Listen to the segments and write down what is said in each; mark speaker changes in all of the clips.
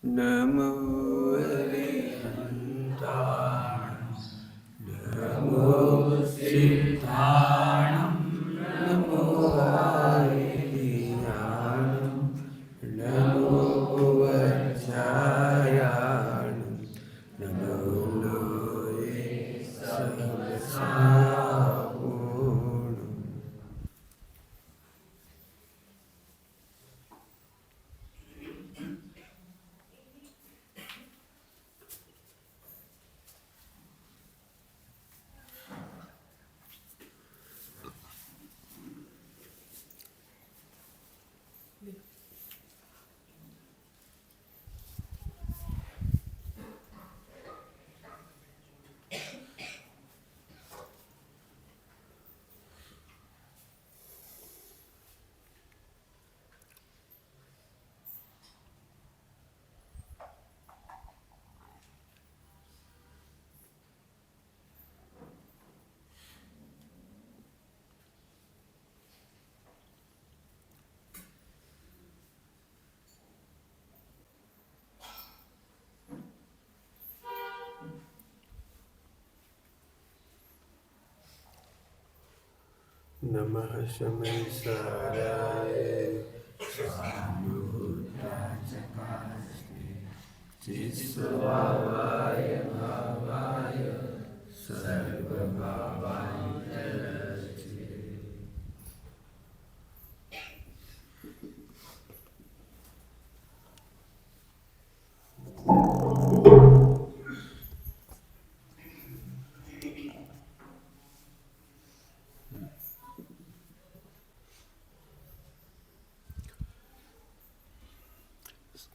Speaker 1: नमो अरिहन्ताणं नमो सिद्धाणं नमो आयर्याणं नमो वज्रायाणं नमो लोये सहस्रावूणम्। नमः शमैसाराय स्वानुराजकास्ते चित्स्वभावाय भावाय सर्वभावान्तरस्ते।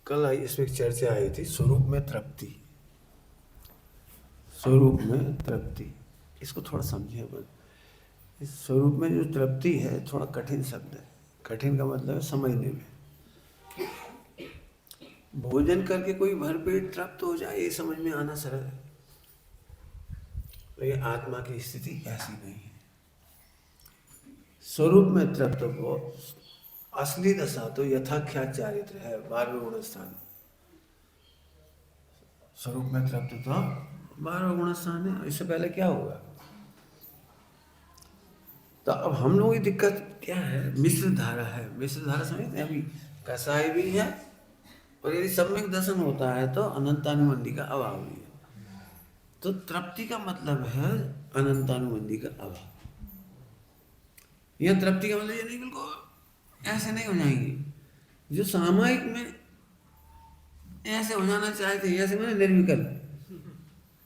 Speaker 1: कल इसमें चर्चा आई थी स्वरूप में तृप्ति। स्वरूप में तृप्ति, इसको थोड़ा समझिए अपन। इस स्वरूप में जो तृप्ति है थोड़ा कठिन शब्द है। कठिन का मतलब है समझने में। भोजन करके कोई भरपेट तृप्त हो जाए ये समझ में आना सरल है, लेकिन आत्मा की स्थिति ऐसी नहीं है। स्वरूप में तृप्त को असली दशा तो यथाख्यात चारित्र है, 12वें गुण स्थान। स्वरूप में तृप्त तो 12वां गुण स्थान है। इससे पहले क्या होगा? तो अब हम लोगों की दिक्कत क्या है? मिश्र धारा है। मिश्र धारा समझते हैं? अभी कसाय भी है और यदि सम्यक दर्शन होता है तो अनंतानुबंधी का अभाव भी है। तो तृप्ति का मतलब है अनंतानुबंधी का अभाव। यह तृप्ति का मतलब ये नहीं बिल्कुल ऐसे नहीं हो जाएंगी। जो सामायिक में ऐसे हो जाना चाहते हैं, ऐसे मैंने निर्विकल्प,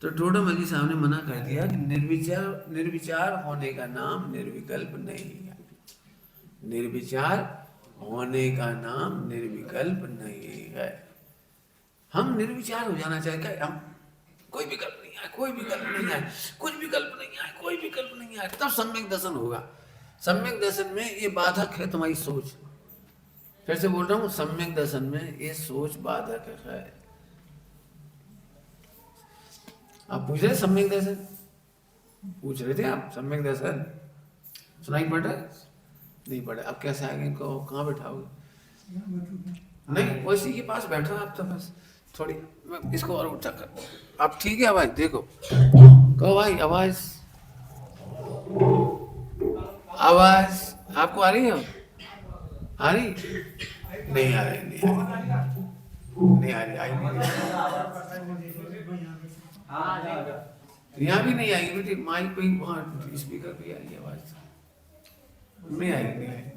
Speaker 1: तो टोडरमल जी साहब ने मना कर दिया कि निर्विचार होने का नाम निर्विकल्प नहीं है। निर्विचार होने का नाम निर्विकल्प नहीं है। हम निर्विचार हो जाना चाहते हैं, हम कोई विकल्प नहीं है, कोई विकल्प नहीं है, कुछ विकल्प नहीं है, कोई विकल्प नहीं है, तब सम्यक दर्शन होगा। सम्यक दर्शन में ये बाधक है तुम्हारी सोच। फिर से बोल रहा हूँ, सम्यक दर्शन में ये सोच बाधक है। आप पूछ रहे सम्यक दर्शन, पूछ रहे थे आप सम्यक दर्शन, सुनाई पड़ रहा है? नहीं पड़ा। अब कैसे आएंगे इनको? कहाँ बैठाओगे? नहीं, उसी के पास बैठो आप तो बस। थोड़ी इसको और ऊंचा कर। अब ठीक है आवाज देखो, कहो भाई आवाज, आवाज आपको आ रही है? आ रही? नहीं आ रही, नहीं आ रही, नहीं आ रही, आई नहीं। यहाँ भी नहीं आएगी बेटी, माइक पे वहाँ स्पीकर पे आ रही आवाज, नहीं आएगी, नहीं आएगी।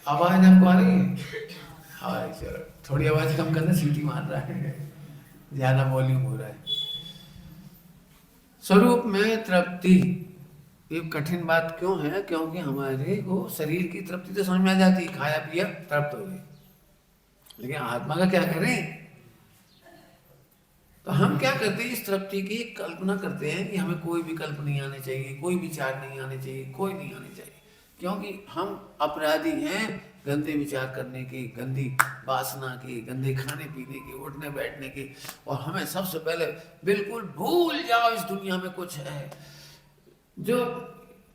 Speaker 1: आवाज आपको आ रही है? हाँ चलो, थोड़ी आवाज कम करना, सीटी मार रहा है, ज्यादा वॉल्यूम हो रहा है। स्वरूप में तृप्ति ये कठिन बात क्यों है? क्योंकि हमारे को शरीर की तृप्ति तो समझ में आ जाती है, खाया पिया तृप्त हो गए, लेकिन आत्मा का क्या करें? तो हम क्या करते हैं? इस तृप्ति की कल्पना करते हैं कि हमें कोई विकल्प नहीं आने चाहिए, कोई विचार नहीं आने चाहिए, कोई नहीं आने चाहिए, क्योंकि हम अपराधी हैं गंदे विचार करने के, गंदी वासना के, गंदे खाने पीने के, उठने बैठने के। और हमें सबसे पहले बिल्कुल भूल जाओ इस दुनिया में कुछ है जो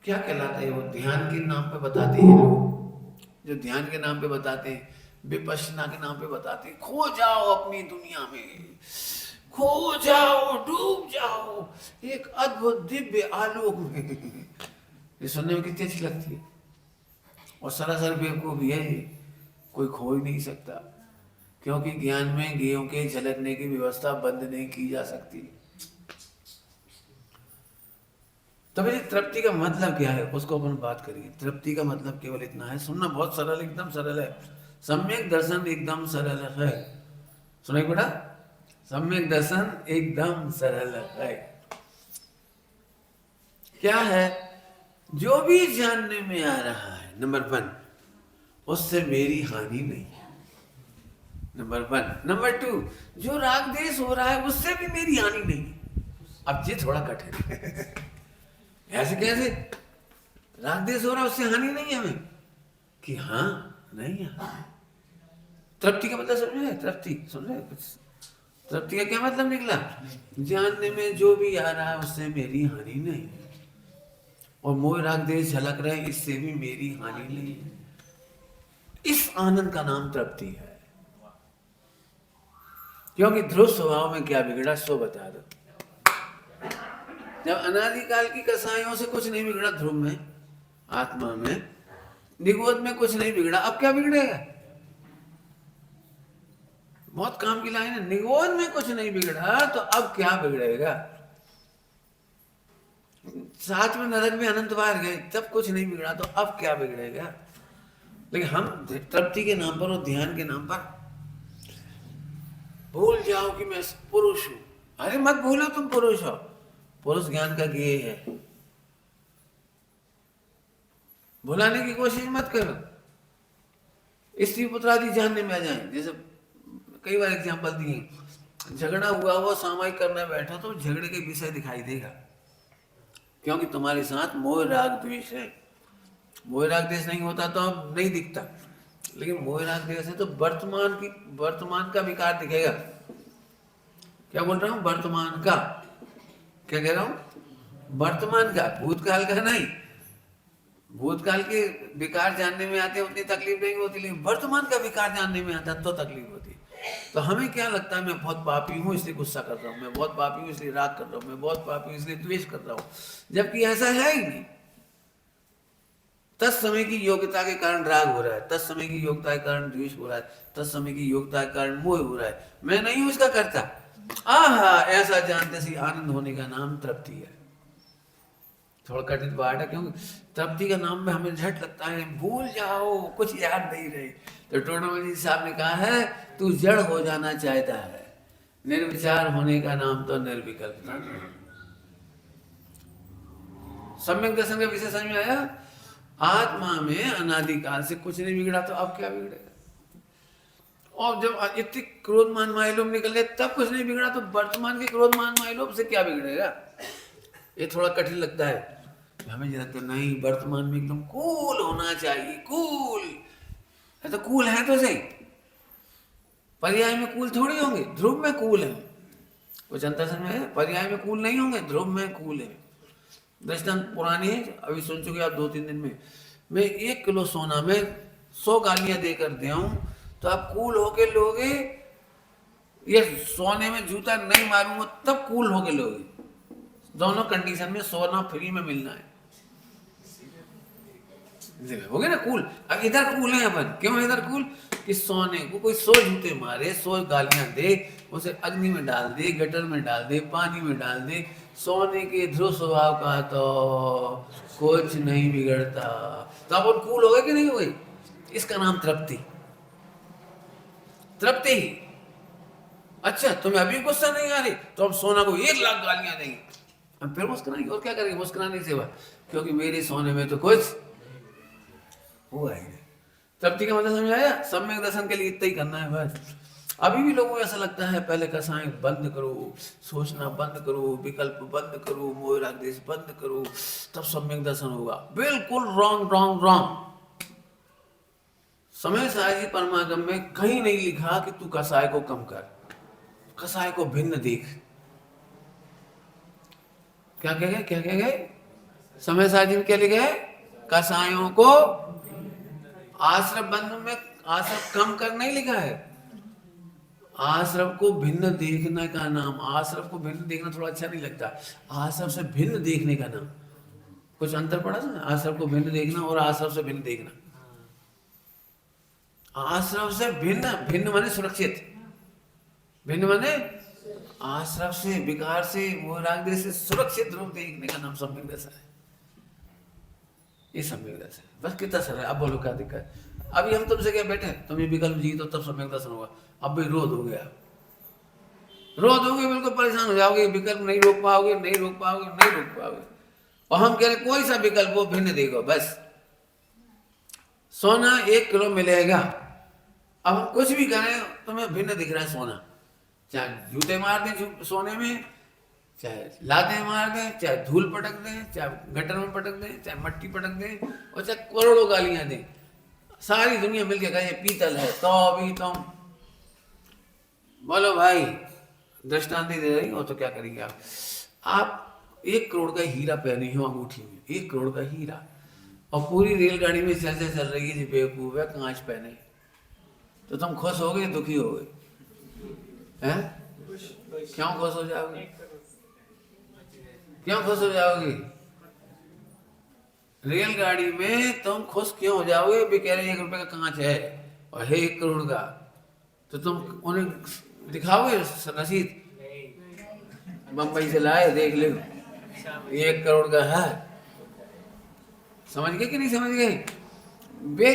Speaker 1: क्या कहलाता है, वो ध्यान के नाम पे बताते हैं लोग, जो ध्यान के नाम पे बताते हैं, विपश्यना के नाम पे बताते हैं, खो जाओ अपनी दुनिया में, खो जाओ, डूब जाओ एक अद्भुत दिव्य आलोक में। ये सुनने में कितनी अच्छी लगती है, और सरासर बेवकूफी है ये, कोई खो ही नहीं सकता, क्योंकि ज्ञान में गेयों के झलकने की व्यवस्था बंद नहीं की जा सकती। तो भाई तृप्ति का मतलब क्या है, उसको अपन बात करिए। तृप्ति का मतलब केवल इतना है, सुनना बहुत सरल, एकदम सरल है। सम्यक दर्शन एकदम सरल है, सुनाई बेटा, सम्यक दर्शन एकदम सरल है। क्या है, जो भी जानने में आ रहा है, नंबर 1, उससे मेरी हानि नहीं है, नंबर 1। नंबर 2, जो राग देश हो रहा है उससे भी मेरी हानि नहीं है। अब ये थोड़ा कठिन है ऐसे कैसे राग देश हो रहा है उससे हानि नहीं है हमें, कि हाँ नहीं है। तृप्ति का मतलब समझ रहे, तृप्ति सुन रहे कुछ, तृप्ति का क्या मतलब निकला, जानने में जो भी आ रहा है उससे मेरी हानि नहीं है, और मोह राग देश झलक रहे इससे भी मेरी हानि नहीं है। इस आनंद का नाम तृप्ति है। क्योंकि ध्रुव स्वभाव में क्या बिगड़ा, सो बता दो। जब अनादिकाल की कसायों से कुछ नहीं बिगड़ा, ध्रुव में, आत्मा में, निगोद में कुछ नहीं बिगड़ा, अब क्या बिगड़ेगा। बहुत काम की लाइन है, निगोद में कुछ नहीं बिगड़ा तो अब क्या बिगड़ेगा। साथ में नरक में अनंत बार गए तब कुछ नहीं बिगड़ा तो अब क्या बिगड़ेगा। लेकिन हम तृप्ति के नाम पर और ध्यान के नाम पर भूल जाओ कि मैं पुरुष हूं। अरे मत भूलो तुम पुरुष हो, पुरुष ज्ञान का गेय है, भुलाने की कोशिश मत करो। स्त्री पुत्र आदि जानने में आ जाए, जैसे कई बार एग्जाम्पल दिए, झगड़ा हुआ सामायिक करने बैठा तो झगड़े के विषय दिखाई देगा, क्योंकि तुम्हारे साथ मोह राग द्वेष है। मोह राग द्वेष नहीं होता तो अब नहीं दिखता, लेकिन मोह राग द्वेष है तो वर्तमान का विकार दिखेगा। क्या बोल रहा हूं, वर्तमान का, क्या कह रहा हूं, वर्तमान का, भूतकाल का नहीं। भूतकाल के विकार जानने में आते उतनी तकलीफ नहीं होती, लेकिन वर्तमान का विकार जानने में आता तो तकलीफ होती। तो हमें क्या लगता है, मैं बहुत पापी हूं इसलिए गुस्सा कर रहा हूं, मैं बहुत पापी हूं इसलिए राग कर रहा हूं, मैं बहुत पापी हूं इसलिए द्वेष कर रहा हूं, जबकि ऐसा है ही नहीं। तत्समय की योग्यता के कारण राग हो रहा है, तत्समय की योग्यता के कारण द्वेष हो रहा है, तत्समय की योग्यता के कारण मोह हो रहा है। मैं नहीं हूं इसका करता। आहा, ऐसा जानते से आनंद होने का नाम तृप्ति है। थोड़ा कठिन पाठ है, क्योंकि तृप्ति का नाम में हमें झट लगता है भूल जाओ, कुछ याद नहीं रहे। तो टोडामल जी साहब ने कहा है, तू जड़ हो जाना चाहता है, निर्विचार होने का नाम तो निर्विकल्पता। सम्यक दर्शन का विषय समझ में आया। आत्मा में अनादिकाल से कुछ नहीं बिगड़ा तो अब क्या बिगड़ेगा। और जब इतनी क्रोध मान मायलोभ निकल गए तब कुछ नहीं बिगड़ा तो वर्तमान के क्रोध मान मायलोभ से क्या बिगड़ेगा। ये थोड़ा कठिन लगता है, हमें लगता है नहीं, वर्तमान में एकदम कूल होना चाहिए। कूल है तो कूल है तो सही, पर्याय में कूल थोड़ी होंगे। ध्रुव में कूल है, कुछ अंतर समझ में है, पर्याय में कूल नहीं होंगे, ध्रुव में कूल है। दृष्टांत पुरानी है, अभी सुन चुके आप 2-3 दिन में। मैं 1 किलो सोना में 100 गालियां देकर दे आऊं तो आप कूल होके लोगे, ये सोने में जूता नहीं मारूंगा तब कूल होके लोगे। दोनों कंडीशन में सोना फ्री में मिलना है, हो गया ना कूल। अब इधर कूल है अपन, क्यों इधर कूल, कि सोने को कोई 100 जूते मारे, 100 गालियां दे, उसे अग्नि में डाल दे, गटर में डाल दे, पानी में डाल दे, सोने के ध्रुव स्वभाव का तो कुछ नहीं बिगड़ता। तो अपन कूल हो गए कि नहीं हो गए। इसका नाम तृप्ति, तृप्ति ही। अच्छा तुम्हें अभी गुस्सा नहीं आ रही तो अब सोना को 1 लाख गालियां देंगे, अब फिर मुस्कुराएंगे, और क्या करेंगे, मुस्कुराने की सेवा, क्योंकि मेरे सोने में तो कुछ हुआ ही नहीं। तृप्ति का मतलब समझ आया। सम्यक दर्शन के लिए इतना ही करना है बस। अभी भी लोगों को ऐसा लगता है पहले कसाएं बंद करो, सोचना बंद करो, विकल्प बंद करो, मोह राग देश बंद करो, तब सम्यक दर्शन होगा। बिल्कुल रॉन्ग रॉन्ग रॉन्ग। समय साजी परमागम में कहीं नहीं लिखा कि तू कसाय को कम कर, कसाय को भिन्न देख। क्या कह गए, क्या कह गए, समय साजी में क्या लिखा है, कसायों को आश्रम बंधु में आश्रम कम कर नहीं लिखा है, आश्रम को भिन्न देखने का नाम। आश्रम को भिन्न देखना थोड़ा अच्छा नहीं लगता, आश्रम से भिन्न देखने का नाम। कुछ अंतर पड़ा था, आश्रम को भिन्न देखना और आश्रम से भिन्न देखना। आश्रम से भिन्न, भिन्न माने सुरक्षित, भिन्न माने आश्रम से, विकार से, मोह राग देश से सुरक्षित रूप देखने का नाम सम्यक दर्शन है। ये सम्यक दर्शन है। बस कितना सरल है। अब बोलो क्या दिक्कत? अभी हम तुमसे क्या बैठे, तुम ये विकल्प जी तो तब सम्यक दर्शन होगा। अब भी रोध हो गया, रोध हो गए, बिल्कुल परेशान हो जाओगे, विकल्प नहीं रोक पाओगे, नहीं रोक पाओगे, नहीं रोक पाओगे। और हम कह रहे कोई सा विकल्प हो भिन्न देखो बस। सोना 1 किलो मिलेगा, अब हम कुछ भी करें तुम्हें भिन्न दिख रहा है सोना। चाहे जूते मार दें सोने में, चाहे लाते मार दें, चाहे धूल पटक दें, चाहे गटर में पटक दें, चाहे मट्टी पटक दें, और चाहे करोड़ों गालियां दें, सारी दुनिया मिलके कहे पीतल है, तो भी तुम बोलो भाई दृष्टांत दे रही हो तो क्या करेंगे आप? आप 1 करोड़ का हीरा पहने हो अंगूठी में, 1 करोड़ का हीरा, और पूरी रेलगाड़ी में चल रही है, बेवकूफ है, कांच पहने, तो तुम खुश हो गए दुखी हो गए? हैं? क्यों खुश हो जाओगे? क्यों खुश हो जाओगे? रेलगाड़ी में तुम खुश क्यों हो जाओगे? भी कह रहे 1 रुपए का कांच है और है 1 करोड़ का, तो तुम उन्हें दिखाओगे रसीद? बम्बई से लाए, देख ले 1 करोड़ का है। समझ गए कि नहीं समझ गए? वे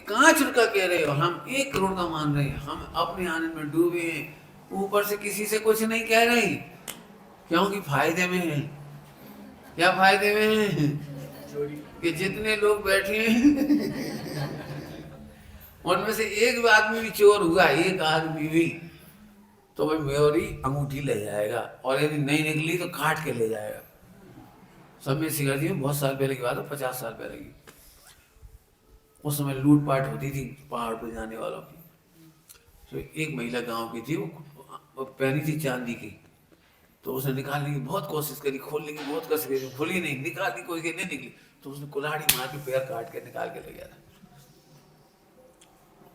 Speaker 1: कांच का कह रहे हो, हम 1 करोड़ का मान रहे हैं, हम अपने आनंद में डूबे हैं, ऊपर से किसी से कुछ नहीं कह रहे, क्योंकि फायदे में है। क्या फायदे में है? कि जितने लोग बैठे हैं उनमें से एक आदमी भी चोर हुआ, एक आदमी भी, तो भाई मेरी अंगूठी ले जाएगा, और यदि नहीं निकली तो काट के ले जाएगा। सब में सिखा दी, बहुत साल पहले की बात है, 50 साल पहले की। उस समय लूटपाट होती थी पहाड़ पर जाने वालों की। तो एक महिला गांव की थी, वो पहनी थी चांदी की, तो उसने निकालने की बहुत कोशिश करी, खोलने की बहुत कोशिश करी, खुली नहीं, निकाली कोई नहीं निकली, तो उसने कुल्हाड़ी मार के पैर काट के निकाल के ले गया था।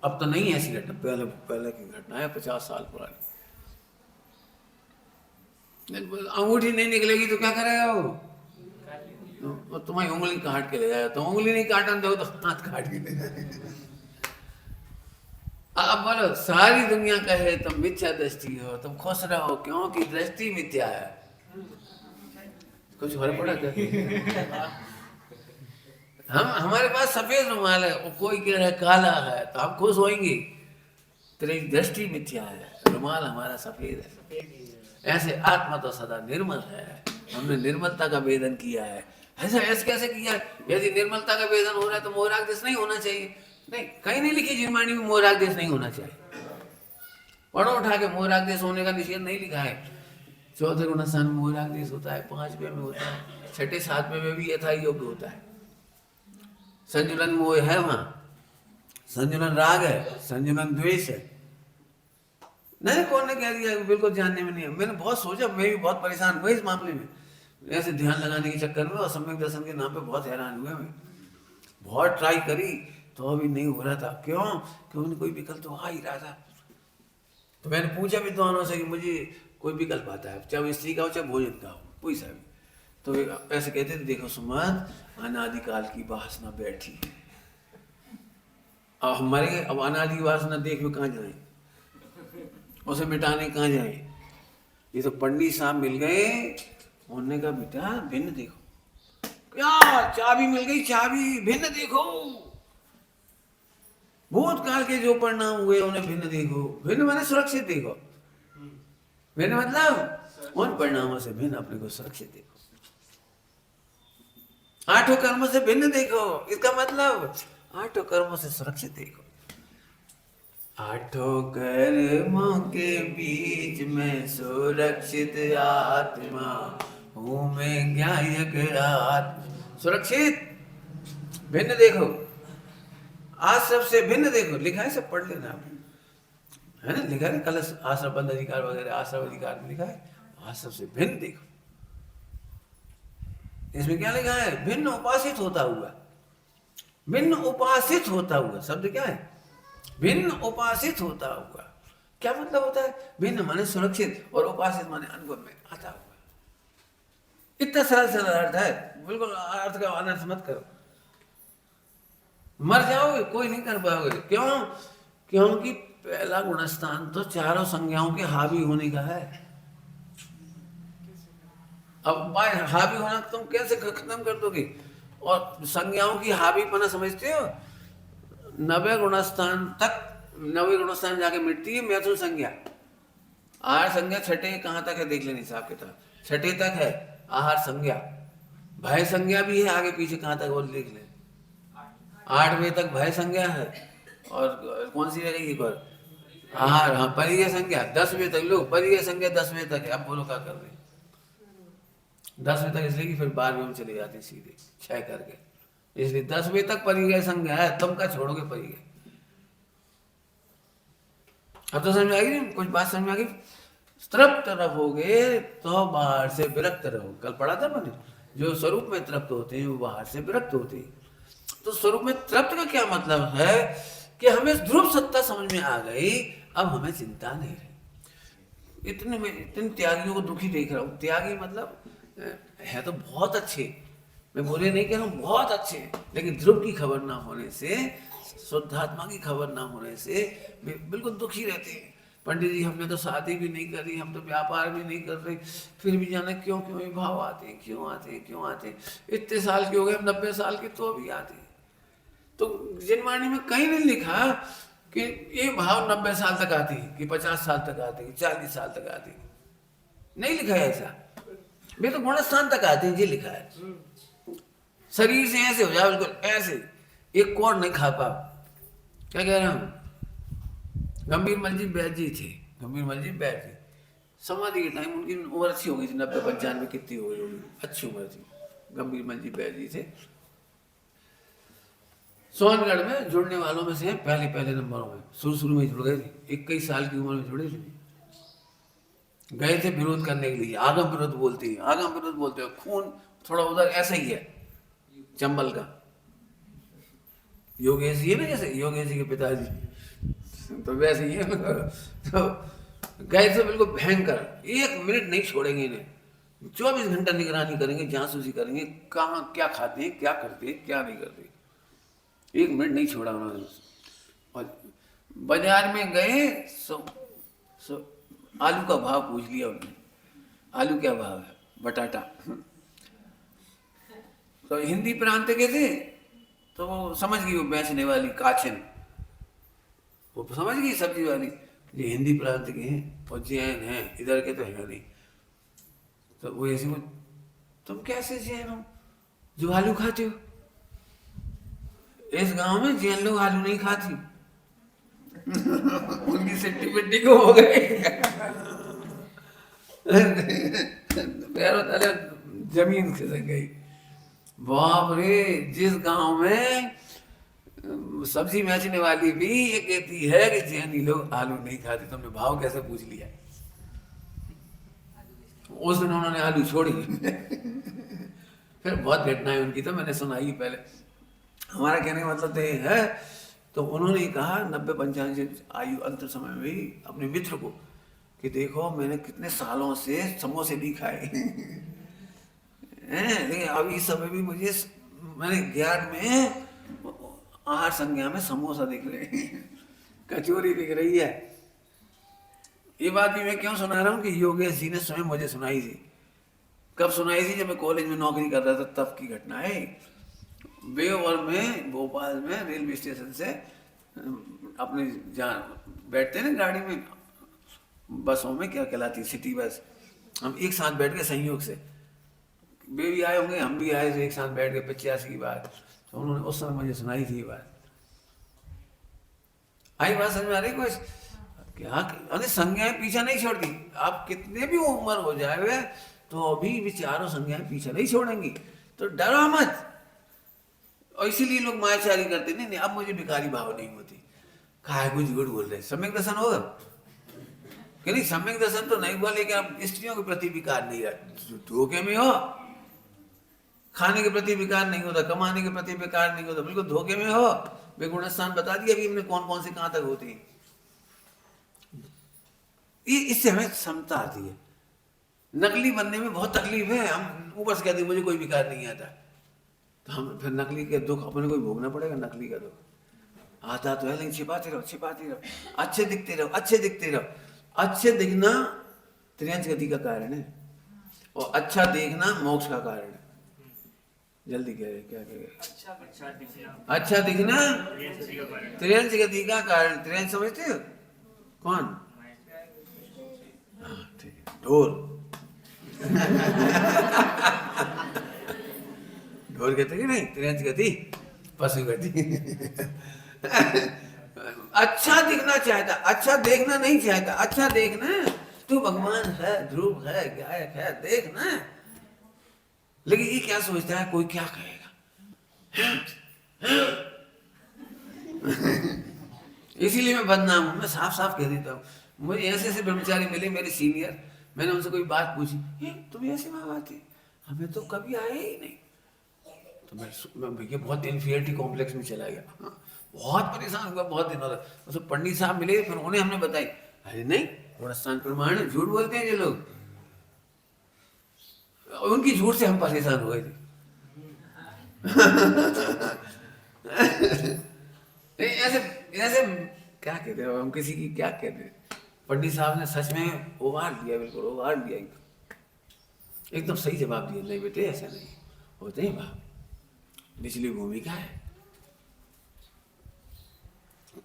Speaker 1: अब तो नहीं ऐसी घटना, पहले की घटना है, 50 साल पुरानी। अंगूठी नहीं निकलेगी तो क्या करेगा वो? तो तुम्हारी उंगली काट के ले जाएगा, तो उंगली नहीं काटने दो तो हाथ काट के ले जाएगा। अब बोलो सारी दुनिया कहे तुम मिथ्या दृष्टि हो, तुम खुश रहो क्योंकि दृष्टि मिथ्या है। कुछ फर्क पड़ा क्या? हमारे पास सफेद रुमाल है, वो कोई कह रहा है काला है, तो हम खुश होंगे, तेरी दृष्टि मिथ्या है, रुमाल हमारा सफेद है। ऐसे आत्मा तो सदा निर्मल है, हमने निर्मलता का वेदन किया है। ऐसा ऐसे कैसे किया? यदि निर्मलता का वेदन हो रहा है तो मोह राग देश नहीं होना चाहिए। नहीं, कहीं नहीं लिखी जिनवाणी में मोह राग देश नहीं होना चाहिए। पढ़ो उठा के, मोह राग देश होने का निषेध नहीं लिखा है। 14 गुण स्थान में मोह राग देश होता है, 5वें में होता है, 6ठे 7वें में भी यथा योग्य होता है। संजुलन मोह है वहां, संजुलन राग है, संजुलन द्वेष है। नहीं, कौन ने कह दिया? बिल्कुल जानने में नहीं है। मैंने बहुत सोचा, मैं भी बहुत परेशान हुआ इस मामले में, ऐसे ध्यान लगाने के चक्कर में, और सम्यक दर्शन के नाम पे बहुत हैरान हुआ मैं। बहुत ट्राई करी तो अभी नहीं हो रहा था। क्यों? क्योंकि कोई विकल्प तो आ ही रहा था। तो मैंने पूछा विद्वानों से कि मुझे कोई विकल्प आता है, चाहे स्त्री का हो चाहे भोजन का हो, कोई सा भी। तो ऐसे कहते थे, देखो सुमंत, अनादिकाल की वासना बैठी है, अब हमारे अब अनादि वासना देख में कहाँ जाए, उसे मिटाने कहाँ जाए? ये तो पंडित साहब मिल गए, उन्होंने कहा बेटा भिन्न देखो। क्या चाबी मिल गई? चाबी भिन्न देखो, भूतकाल के जो परिणाम हुए उन्हें भिन्न देखो। भिन्न माने सुरक्षित देखो, भिन्न मतलब उन परिणामों से भिन्न अपने को सुरक्षित देखो। 8 कर्मों से भिन्न देखो, इसका मतलब 8 कर्मों से सुरक्षित देखो। 8 कर्मों के बीच में सुरक्षित आत्मा हूँ मैं, ज्ञायक आत्मा सुरक्षित। भिन्न देखो, आज सबसे भिन्न देखो, लिखा है, सब पढ़ लेना आप, है ना, लिखा है कल आश्रम बंध अधिकार वगैरह, आश्रम अधिकार में लिखा है आज सबसे भिन्न देखो। इसमें क्या लिखा है? भिन्न उपासित होता हुआ, भिन्न उपासित होता हुआ, शब्द क्या है? भिन्न उपासित होता हुआ। क्या मतलब होता है? भिन्न माने सुरक्षित और उपासित माने अनुभव में आता हुआ। इतना सरल सरल अर्थ है, बिल्कुल अर्थ का अनर्थ मत करो। मर जाओगे, कोई नहीं कर पाओगे। क्यों? क्योंकि पहला गुणस्थान तो चारों संज्ञाओं के हावी होने का है। अब हावी होना तुम कैसे खत्म कर दोगे? और संज्ञाओं की हावीपना समझते हो? 90 गुणस्थान तक, 90 गुणस्थान जाके मिटती है मैथुन संज्ञा। आहार संज्ञा छठे कहाँ तक है देख लेनी हिसाब किताब, छठे तक है आहार संज्ञा। भय संज्ञा भी है आगे पीछे कहाँ तक, वो देख ले। 8वें तक भय संज्ञा है, और कौन सी रहेगी पर आहार, हाँ परिजय संज्ञा 10वें तक। लो परिजय संज्ञा 10वें तक है। अब बोलो क्या कर रहे? 10वें तक इसलिए कि फिर 12वें में चले जाते सीधे 6 करके, इसलिए 10वें तक परिजय संज्ञा है। तुम क्या छोड़ोगे परिजय? अब तो समझ में आ गई, कुछ बात समझ में आ गई। तृप्त रहोगे तो बाहर से विरक्त रहो। कल पढ़ा था मैंने, जो स्वरूप में तृप्त होते हैं वो बाहर से विरक्त होते हैं। तो स्वरूप में तृप्त का क्या मतलब है? कि हमें ध्रुव सत्ता समझ में आ गई, अब हमें चिंता नहीं रही। इतने में इतने त्यागियों को दुखी देख रहा हूँ। त्यागी मतलब है तो बहुत अच्छे, मैं बुरे नहीं कह रहा हूँ, बहुत अच्छे, लेकिन ध्रुव की खबर ना होने से, शुद्धात्मा की खबर ना होने से बिल्कुल दुखी रहते हैं। पंडित जी हमने तो शादी भी नहीं करी, हम तो व्यापार भी नहीं कर रहे, फिर भी जाने क्यों क्यों ये भाव आते हैं, क्यों आते हैं, क्यों आते हैं। इतने साल के हो गए, 90 साल के, तो अभी आते हैं। तो जिनवाणी में कहीं नहीं लिखा कि ये भाव 90 साल तक आती है, कि 50 साल तक आती है, 40 साल तक आती है, नहीं लिखा है ऐसा। वे तो गुणस्थान तक आते हैं, ये लिखा है। शरीर से ऐसे हो जाए, बिल्कुल ऐसे, एक कोड़ नहीं खा पा। क्या कह रहा हूँ? गंभीर मल जी बैद जी थे, गंभीर मल जी बैद जी, समाधि के टाइम उनकी उम्र अच्छी हो गई थी, 90-95 कितनी हो गई होगी, अच्छी उम्र थी। गंभीर मल जी बैद जी थे, सोनगढ़ में जुड़ने वालों में से पहले नंबरों में, शुरू में जुड़ गए थे, 21 साल की उम्र में जुड़े थे। गए थे विरोध करने के लिए, आगम विरोध बोलते हैं, आगम विरोध बोलते हैं। खून थोड़ा उधर ऐसा ही है, चंबल का योगेश जी है ना, जैसे योगेश जी के पिताजी, तो वैसे ही है। तो गए थे बिल्कुल भयंकर, 1 मिनट नहीं छोड़ेंगे इन्हें, 24 घंटा निगरानी करेंगे, जासूसी करेंगे, कहाँ क्या खाते हैं, क्या करते हैं, क्या नहीं करते, 1 मिनट नहीं छोड़ा उन्होंने। और बाजार में गए, आलू का भाव पूछ लिया उन्होंने, आलू क्या भाव है, बटाटा। तो हिंदी प्रांत के थे, तो वो समझ गई, वो बेचने वाली काचिन, वो समझ गई सब्जी वाली, ये हिंदी प्रांत के हैं और जैन हैं, इधर के तो है नहीं। तो वो ऐसे में, तुम कैसे जैन हो जो आलू खाते हो? इस गांव में जैन लोग आलू नहीं खाती। उनकी सिट्टी पिट्टी को हो गए, पैरों तले जमीन खिसक गई। बाप रे, जिस गांव में सब्जी बेचने वाली भी ये कहती है कि जैनी लोग आलू नहीं खाते, तुमने भाव कैसे पूछ लिया? उस दिन उन्होंने आलू छोड़ी। फिर बहुत घटनाएं उनकी तो मैंने सुनाई पहले। हमारा कहने का मतलब तो ये है, तो उन्होंने कहा 90-95 आयु अंतर समय में भी अपने मित्र को कि देखो मैंने कितने सालों से समोसे नहीं खाए लेकिन अभी इस समय भी मुझे, मैंने ज्ञान में आहार संज्ञा में समोसा दिख रहे हैं, कचौरी दिख रही है। ये बात भी मैं क्यों सुना रहा हूँ कि योगेश जी ने स्वयं मुझे सुनाई थी। कब सुनाई थी? जब मैं कॉलेज में नौकरी कर रहा था तब की घटना है। बेओवर में, भोपाल में रेलवे स्टेशन से अपने जहाँ बैठते हैं ना गाड़ी में, बसों में क्या कहलाती है, सिटी बस, हम एक साथ बैठ गए संयोग से, वे भी आए होंगे, हम भी आए थे, एक साथ बैठ गए, 85 की बात। तो उन्होंने उस समय मुझे सुनाई थी ये बात। आई बात समझ में आ रही कुछ? क्या अरे संज्ञाएं पीछा नहीं छोड़ती। आप कितने भी उम्र हो जाए तो अभी विचारों संज्ञाएं पीछा नहीं छोड़ेंगी, तो डरो मत। और इसीलिए लोग मायाचारी करते नहीं, नहीं अब मुझे भिखारी भाव नहीं होती। कहा कुछ झूठ बोल रहे, सम्यक दर्शन होगा कि नहीं? सम्यक दर्शन तो नहीं हुआ, लेकिन अब स्त्रियों के प्रति विकार नहीं रहा, धोखे में हो। खाने के प्रति विकार नहीं होता, कमाने के प्रति विकार नहीं होता, बिल्कुल धोखे में हो। वे गुणस्थान बता दिया अभी हमने कौन कौन से कहाँ तक होती है। इससे हमें क्षमता आती है। नकली बनने में बहुत तकलीफ है। हम ऊपर से कहते हैं मुझे कोई विकार नहीं आता, तो हम फिर नकली के दुख अपने को ही भोगना पड़ेगा। नकली का दुख आता तो है, लेकिन छिपाते रहो, छिपाते रहो, अच्छे दिखते रहो, अच्छे दिखते रहो। अच्छे दिखना त्रियंच गति का कारण है, और अच्छा देखना मोक्ष का कारण है। जल्दी कह रहे, क्या कह रहे? अच्छा दिखना त्रियंच गति का कारण। त्रियंच समझते हो कौन? हाँ ठीक है, ढोल। ढोल कहते कि नहीं, त्रियंच गति पशु गति। अच्छा दिखना चाहता, अच्छा देखना नहीं चाहता। अच्छा देखना, तू भगवान है, ध्रुव है, गायक है, देखना। लेकिन ये क्या सोचता है, कोई क्या कहेगा। इसीलिए मैं बदनाम हूं। मैं साफ साफ कह देता हूँ। मुझे ऐसे ऐसे ब्रह्मचारी मिले मेरे सीनियर, मैंने उनसे कोई बात पूछी, तुम्हें ऐसे वहां आती, हमें तो कभी आए ही नहीं। तो मैं भैया बहुत इन्फीरियरिटी कॉम्प्लेक्स में चला गया। बहुत परेशान हुआ बहुत दिनों तक। तो पंडित साहब मिले, फिर उन्हें हमने बताई, अरे नहीं, गुणस्थान प्रमाण है, झूठ बोलते हैं ये लोग। उनकी झूठ से हम परेशान हो गए थे। ऐसे ऐसे क्या कहते हैं हम, किसी की क्या कहते हैं। पंडित साहब ने सच में उबार दिया, बिल्कुल उबार दिया, एकदम सही जवाब दिया। नहीं बेटे ऐसा नहीं होते ही बाप, निचली भूमिका है।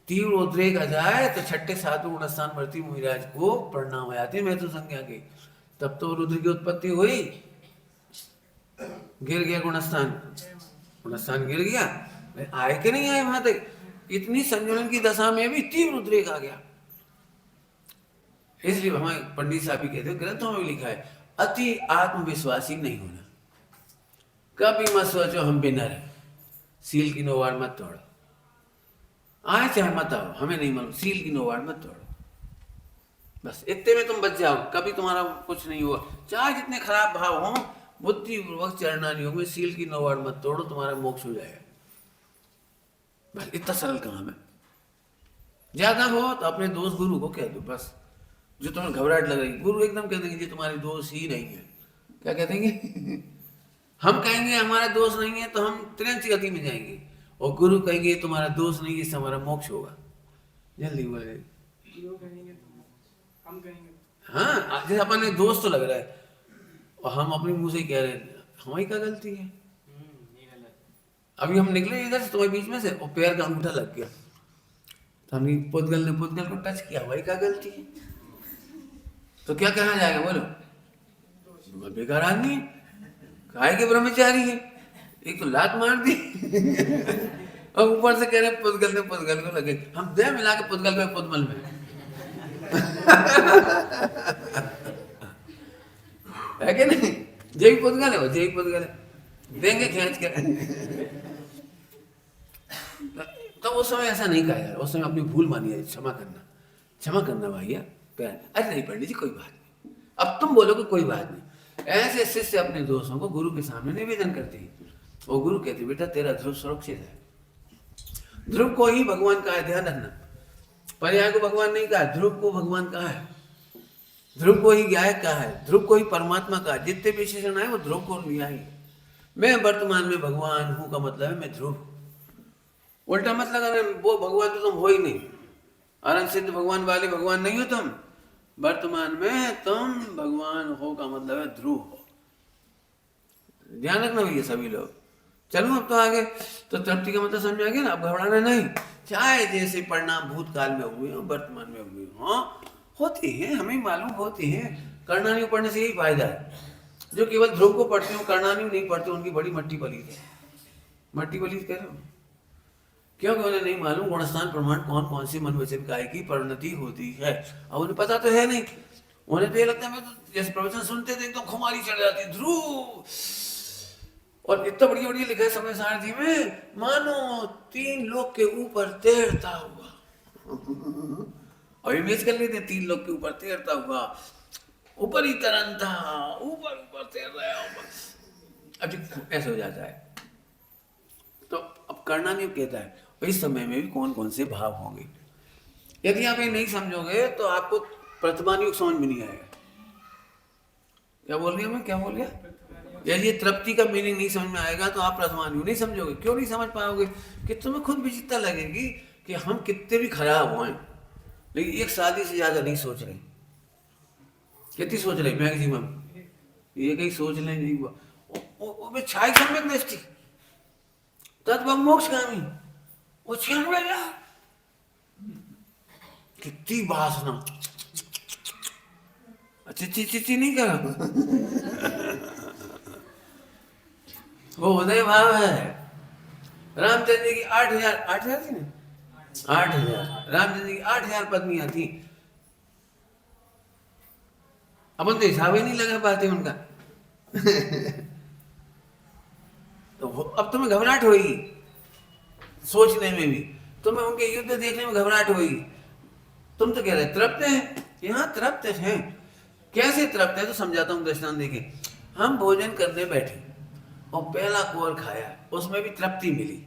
Speaker 1: तीव्र उद्रेक आ जाए तो छठे सातवें गुणस्थान वर्ती मुनिराज को प्रणाम आते मैं तो संज्ञा की। तब तो रुद्र की उत्पत्ति हुई, गिर गया गुणस्थान, गुणस्थान गिर गया। आए कि नहीं आए वहां तक, इतनी संयमन की दशा में भी तीव्र उद्रेक आ गया। इसलिए हमारे पंडित साहब भी कहते हैं, ग्रंथों में लिखा है, अति आत्मविश्वासी नहीं होना। कभी मत सोचो हम बिनर है, सील की नोवार मत तोड़ो। आए चाहे मत आओ, हमें नहीं मालूम, सील की नोवार मत तोड़ो। बस इतने में तुम बच जाओ, कभी तुम्हारा कुछ नहीं हुआ। चाहे जितने खराब भाव हो, बुद्धिपूर्वक चरणानियों में सील की नोवार मत तोड़ो, तुम्हारा मोक्ष हो जाएगा। बस इतना सरल काम है। ज्यादा हो तो अपने दोस्त गुरु को कह दो, बस जो तुम्हें घबराहट लग रही, गुरु एकदम कह देंगे जी तुम्हारे दोस्त ही नहीं है। क्या कह देंगे? हम कहेंगे हमारा दोष नहीं है तो हम त्रियंच गति में जाएंगे, और गुरु कहेंगे तुम्हारा दोष नहीं है, इससे हमारा मोक्ष होगा। जल्दी बोले। हाँ, जैसे अपन ने दोष तो लग रहा है, और हम अपने मुंह से ही कह रहे हैं हमारी क्या गलती है। अभी हम निकले इधर से तुम्हारे बीच में से, और पैर का अंगूठा लग गया, तो हमने पुद्गल ने पुद्गल को टच किया, हमारी क्या गलती है। तो क्या कहा जाएगा बोलो, बेकार आदमी, काय के ब्रह्मचारी है, एक तो लात मार दी और ऊपर से कह रहे पुद्गल ने पुद्गल को लगे। हम दे मिला के पुद्गल पे पुद्मल में है कि नहीं? जय पुद्गल है वो, जय पुद्गल है, देंगे खींच के। तो उस समय ऐसा नहीं कहा यार, उस समय अपनी भूल मानी है, क्षमा करना, क्षमा करना भैया। अरे नहीं पंडित जी कोई बात नहीं, अब तुम बोलोगे कोई बात नहीं। ऐसे शिष्य अपने दोस्तों को गुरु के सामने निवेदन करते हैं, और गुरु कहते बेटा तेरा ध्रुव सुरक्षित है। ध्रुव को ही भगवान का है, ध्यान रखना। पर्याय को भगवान नहीं कहा, ध्रुव को भगवान का है, ध्रुव को ही गायक का है, ध्रुव को ही परमात्मा का। जितने विशेषण आए वो ध्रुव को लिया ही। मैं वर्तमान में भगवान हूं का मतलब है मैं ध्रुव। उल्टा मत लगा, वो भगवान तो तुम हो ही नहीं, अनंत सिद्ध भगवान वाले भगवान नहीं हो तुम। वर्तमान में तुम भगवान हो का मतलब है ध्रुव हो। ध्यान रखना भैया सभी लोग। चलो अब तो आगे, तो तृप्ति का मतलब समझ आ गया ना। अब घबराना नहीं, चाहे जैसे परिणाम भूतकाल में हुए हो वर्तमान में हुए हो, होते हैं, हमें मालूम होते हैं। कर्णानियों पढ़ने से यही फायदा है। जो केवल ध्रुव को पढ़ते हो, कर्णानियों नहीं पढ़ते, उनकी बड़ी मट्टी पलीत है। मट्टी पलीत कह रहे हो क्योंकि उन्हें नहीं मालूम गुणस्थान प्रमाण कौन कौन सी मन वचन काय की परिणति होती है। अब उन्हें पता तो है नहीं, उन्हें तो ये लगता है मैं तो जैसे प्रवचन सुनते थे एकदम खुमारी चढ़ जाती ध्रुव। और इतना बढ़िया बढ़िया लिखा है समय सारथी में, मानो 3 लोग के ऊपर तैरता हुआ। और इमेज कर लेते 3 लोग के ऊपर तैरता हुआ, ऊपर ही तरंता, ऊपर ऊपर तैर रहा है। अब ऐसा हो जाता है। तो अब करणानीय कहता है इस समय में भी कौन कौन से भाव होंगे। यदि आप ये नहीं समझोगे तो आपको प्रथमानुयोग समझ में नहीं आएगा। क्या बोल गया मैं, क्या बोल गया? यदि ये तृप्ति का मीनिंग नहीं समझ में आएगा तो आप प्रथमानुयोग नहीं समझोगे। क्यों नहीं समझ पाओगे? कि तुम्हें खुद विचित्रता लगेगी कि हम कितने भी खराब हुए लेकिन एक शादी से ज्यादा नहीं सोच रहे। कितनी सोच रहे मैक्सिमम? ये कहीं सोच लें नहीं हुआ छाई सम्यक दृष्टि तत्व मोक्षगामी वो 96,000 कितनी वासना। चिच्ची चिच्ची नहीं करा वो उदय भाव है। रामचंद्र जी की 8,000 थी ना, 8,000 रामचंद्र जी की 8,000 पत्नियां थी। अपन तो हिसाब ही नहीं लगा पाते उनका तो अब तुम्हें घबराहट होगी सोचने में भी, तुम्हें उनके युद्ध देखने में घबराहट होगी। तुम तो कह रहे तृप्त हैं, यहाँ तृप्त हैं। कैसे तृप्त है तो समझाता हूँ दृष्टांत देके। हम भोजन करने बैठे और पहला कोर खाया, उसमें भी तृप्ति मिली,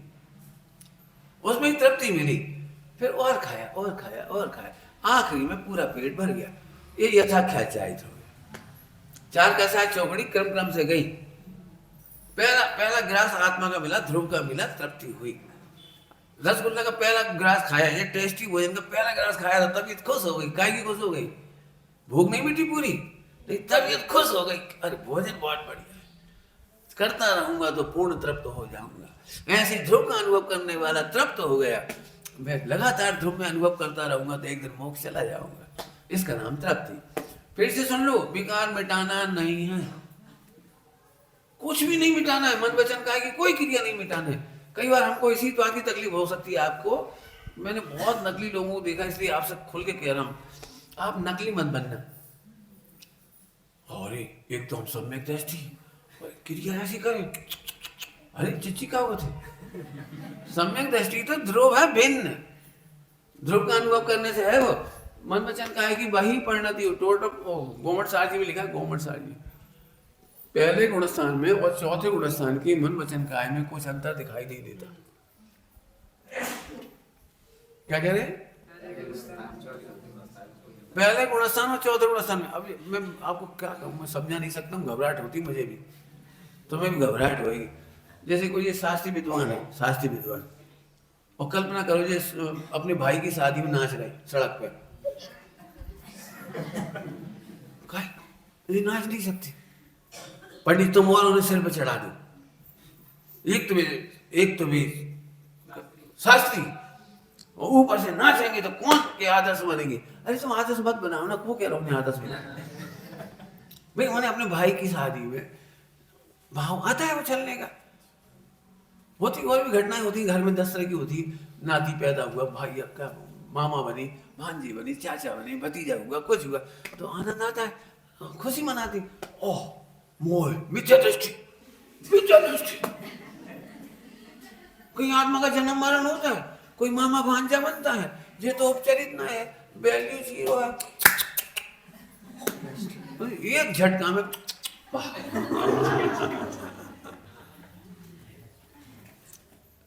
Speaker 1: उसमें भी तृप्ति मिली, फिर और खाया और खाया और खाया, आखिरी में पूरा पेट भर गया। ये यथाख्याचारित हो गया। 4 का 7 चौकड़ी क्रम से गई। पहला ग्रास आत्मा का मिला, ध्रुव का मिला, तृप्ति हुई। रसगुल्ला का पहला ग्रास खाया, ये टेस्टी भोजन का पहला ग्रास खाया था, तबीयत खुश हो गई। काय की खुश हो गई? भूख नहीं मिटी पूरी, लेकिन तबीयत खुश हो गई। अरे भोजन बहुत बढ़िया है, करता रहूंगा तो पूर्ण तृप्त हो जाऊंगा। ऐसे ध्रुव का अनुभव करने वाला तृप्त हो गया। मैं लगातार ध्रुव में अनुभव करता रहूंगा तो एक दिन मोक्ष चला जाऊंगा। इसका नाम तृप्ति। फिर से सुन लो, विकार मिटाना नहीं है, कुछ भी नहीं मिटाना है। मन वचन काया की कोई क्रिया नहीं मिटाना है। कई बार हमको इसी बात की तकलीफ हो सकती है आपको। मैंने बहुत नकली लोगों को देखा, इसलिए आपसे खुल के कह रहा हूं, आप नकली मत बनना। अरे एक तो हम सम्यक दृष्टि क्रिया ऐसी करें, अरे चिच्ची का होते सम्यक दृष्टि तो ध्रुव है भिन्न। ध्रुव का अनुभव करने से है वो। मन वचन काया की वही परिणति हो। गोमट सार जी में लिखा है, गोमट सार जी पहले गुणस्थान में और चौथे गुणस्थान की मन वचन काय में कुछ अंतर दिखाई नहीं देता। क्या कह रहे हैं? पहले गुणस्थान और चौथे गुणस्थान में। अब मैं आपको क्या कहूँ, मैं समझा नहीं सकता हूँ। घबराहट होती मुझे भी, तुम्हें भी घबराहट होगी। जैसे कोई ये शास्त्रीय विद्वान है, शास्त्रीय विद्वान, और कल्पना करो जे अपने भाई की शादी में नाच रहे सड़क पे, नाच नहीं सकते। पंडित तुम और उन्हें सिर पर चढ़ा दो, एक तो भी शास्त्री, और ऊपर से नाचेंगे तो कौन के आदर्श बनेंगे? अरे तुम आदर्श मत बनाओ ना, क्यों कह रहा हूँ आदर्श बना भाई। उन्हें अपने भाई की शादी में भाव आता है वो चलने का। होती और भी घटनाएं होती, घर में 10 तरह की होती। नाती पैदा हुआ, भाई का मामा बनी, भांजी बनी, चाचा बनी, भतीजा हुआ, कुछ हुआ, तो आनंद आता है, खुशी मनाती। ओह मोह, मिथ्या दृष्टि, मिथ्या दृष्टि। कोई आत्मा का जन्म मरण होता है, कोई मामा भांजा बनता है, ये तो उपचरित ना है, वैल्यू 0 है। एक झटका में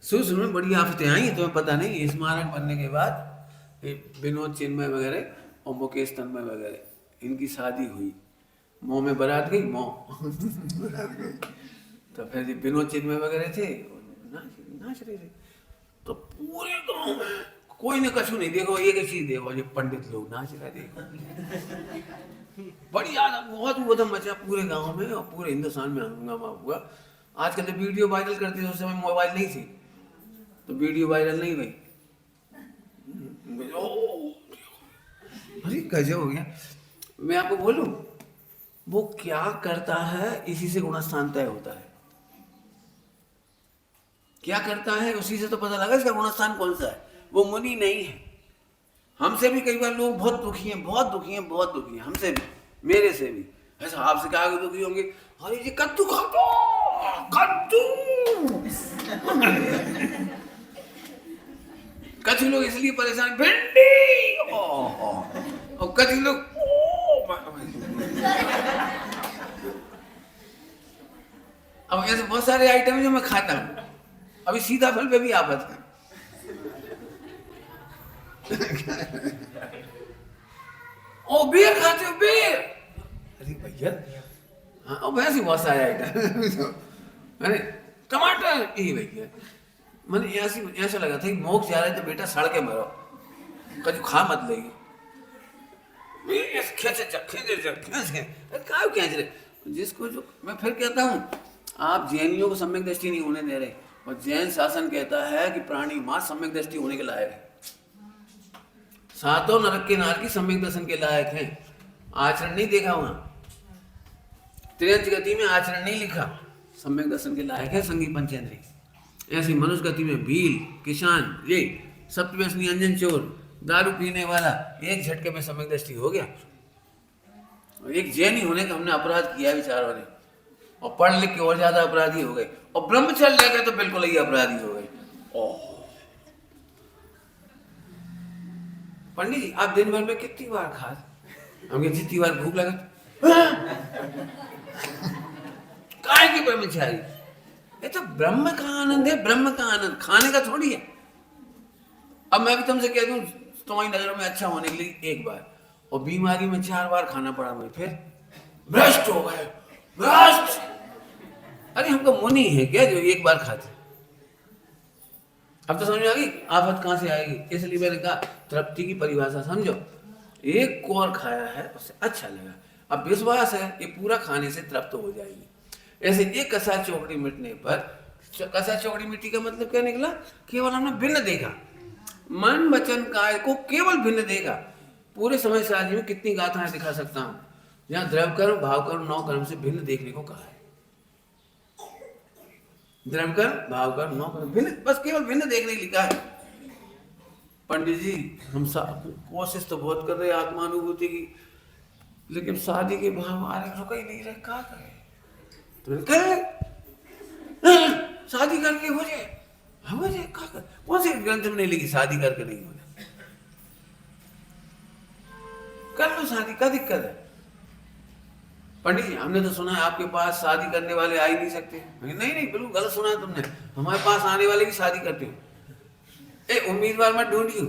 Speaker 1: शुरू में बड़ी आफतें आई, तुम्हें पता नहीं। स्मारक बनने के बाद विनोद चिन्मय वगैरह और मुकेश तन्मय वगैरह, इनकी शादी हुई, मोह में बारात गई, मोह तो फिर विनोद चिन्मय वगैरह थे, नाच रहे थे, तो पूरे गांव में कोई ने कछु नहीं। देखो ये चीज देखो, ये पंडित लोग नाच रहे, देखो बड़ी बहुत उधम मचा पूरे गांव में और पूरे हिंदुस्तान में हंगामा हुआ। आजकल तो वीडियो वायरल करते थे, उस समय मोबाइल नहीं थी तो वीडियो वायरल नहीं हुई। अरे गजब हो गया। मैं आपको बोलूं, वो क्या करता है इसी से गुणस्थान तय होता है। क्या करता है उसी से तो पता लगा इसका गुणस्थान कौन सा है। वो मुनि नहीं है। हमसे भी कई बार लोग बहुत दुखी हैं, बहुत दुखी हैं, बहुत दुखी हैं, हमसे भी, मेरे से भी। ऐसा आपसे क्या दुखी होंगे, अरे जी कद्दू खा दो, कद्दू। कच्छ लोग इसलिए परेशान, भिंडी, और कच्छ लोग अब ऐसे बहुत सारे आइटम है जो मैं खाता हूँ। अभी सीताफल पे भी आफत है। ओ बेर खाते हो बेर? अरे भैया हाँ वैसे बहुत सारे आइटम। मैंने टमाटर यही भैया मैंने ऐसा लगा था कि मोक्ष जा रहे तो बेटा सड़ के मरो, कभी खा मत लेगी। जिसको जो मैं फिर कहता हूँ, आप जैनियों को सम्यक दृष्टि नहीं होने दे रहे, और जैन शासन कहता है कि प्राणी मात्र सम्यक दृष्टि होने के लायक है। सातों नरक के नार की सम्यक दर्शन के लायक हैं। आचरण नहीं देखा वहां, त्रियंच गति में आचरण नहीं लिखा, सम्यक दर्शन के लायक है संगी पंचेंद्रिय। ऐसी मनुष्य गति में भील, किसान, ये सप्तव्यसनी, अंजन चोर, दारू पीने वाला एक झटके में सम्यक दृष्टि हो गया। और एक जैनी होने का हमने अपराध किया विचारों ने, और पढ़ लिख के और ज्यादा अपराधी हो गए, और ब्रह्मचर्य ले गए तो बिल्कुल ही अपराधी हो गए। पंडित जी आप दिन भर में कितनी बार खा? हमके जितनी बार भूख लगा। काय की ब्रह्मचारी? ये तो ब्रह्म का आनंद है, ब्रह्म का आनंद खाने का थोड़ी है। अब मैं भी तुमसे कह दूं तुम्हारी नजरों में अच्छा होने के लिए एक बार, और बीमारी में 4 बार खाना पड़ा मुझे, फिर भ्रष्ट हो गए, भ्रष्ट। अरे हमको मुनि है क्या जो एक बार खाते? अब तो समझ में आ गई आफत कहां से आएगी। इसलिए मैंने कहा तृप्ति की परिभाषा समझो, एक कोर खाया है उससे अच्छा लगा, अब विश्वास है ये पूरा खाने से तृप्त हो जाएगी। ऐसे एक कसा चौकड़ी मिटने पर, कसा चौकड़ी मिट्टी का मतलब क्या निकला? केवल हमने भिन्न देखा, मन वचन काय को केवल भिन्न देखा। पूरे समय साजी में कितनी गाथाएं दिखा सकता हूं, जहां द्रव्य कर्म भाव कर्म 9 कर्म से भिन्न देखने को कहा है। द्रव्य कर्म भाव कर्म 9 कर्म भिन्न, बस केवल भिन्न देखने के लिए कहा है। पंडित जी हम कोशिश तो बहुत कर रहे आत्मानुभूति की, लेकिन शादी के भाव आ रहे रुक ही नहीं रहे, क्या करें? तो शादी करके हो जाए, हो जाए क्या कर? कौन से ग्रंथ में नहीं लिखी शादी करके नहीं हो जाए? कर लो शादी, क्या दिक्कत है? पंडित जी हमने तो सुना है आपके पास शादी करने वाले आ ही नहीं सकते। नहीं नहीं बिल्कुल गलत सुना है तुमने, हमारे पास आने वाले की शादी करते हो। ए उम्मीदवार मत ढूंढियो।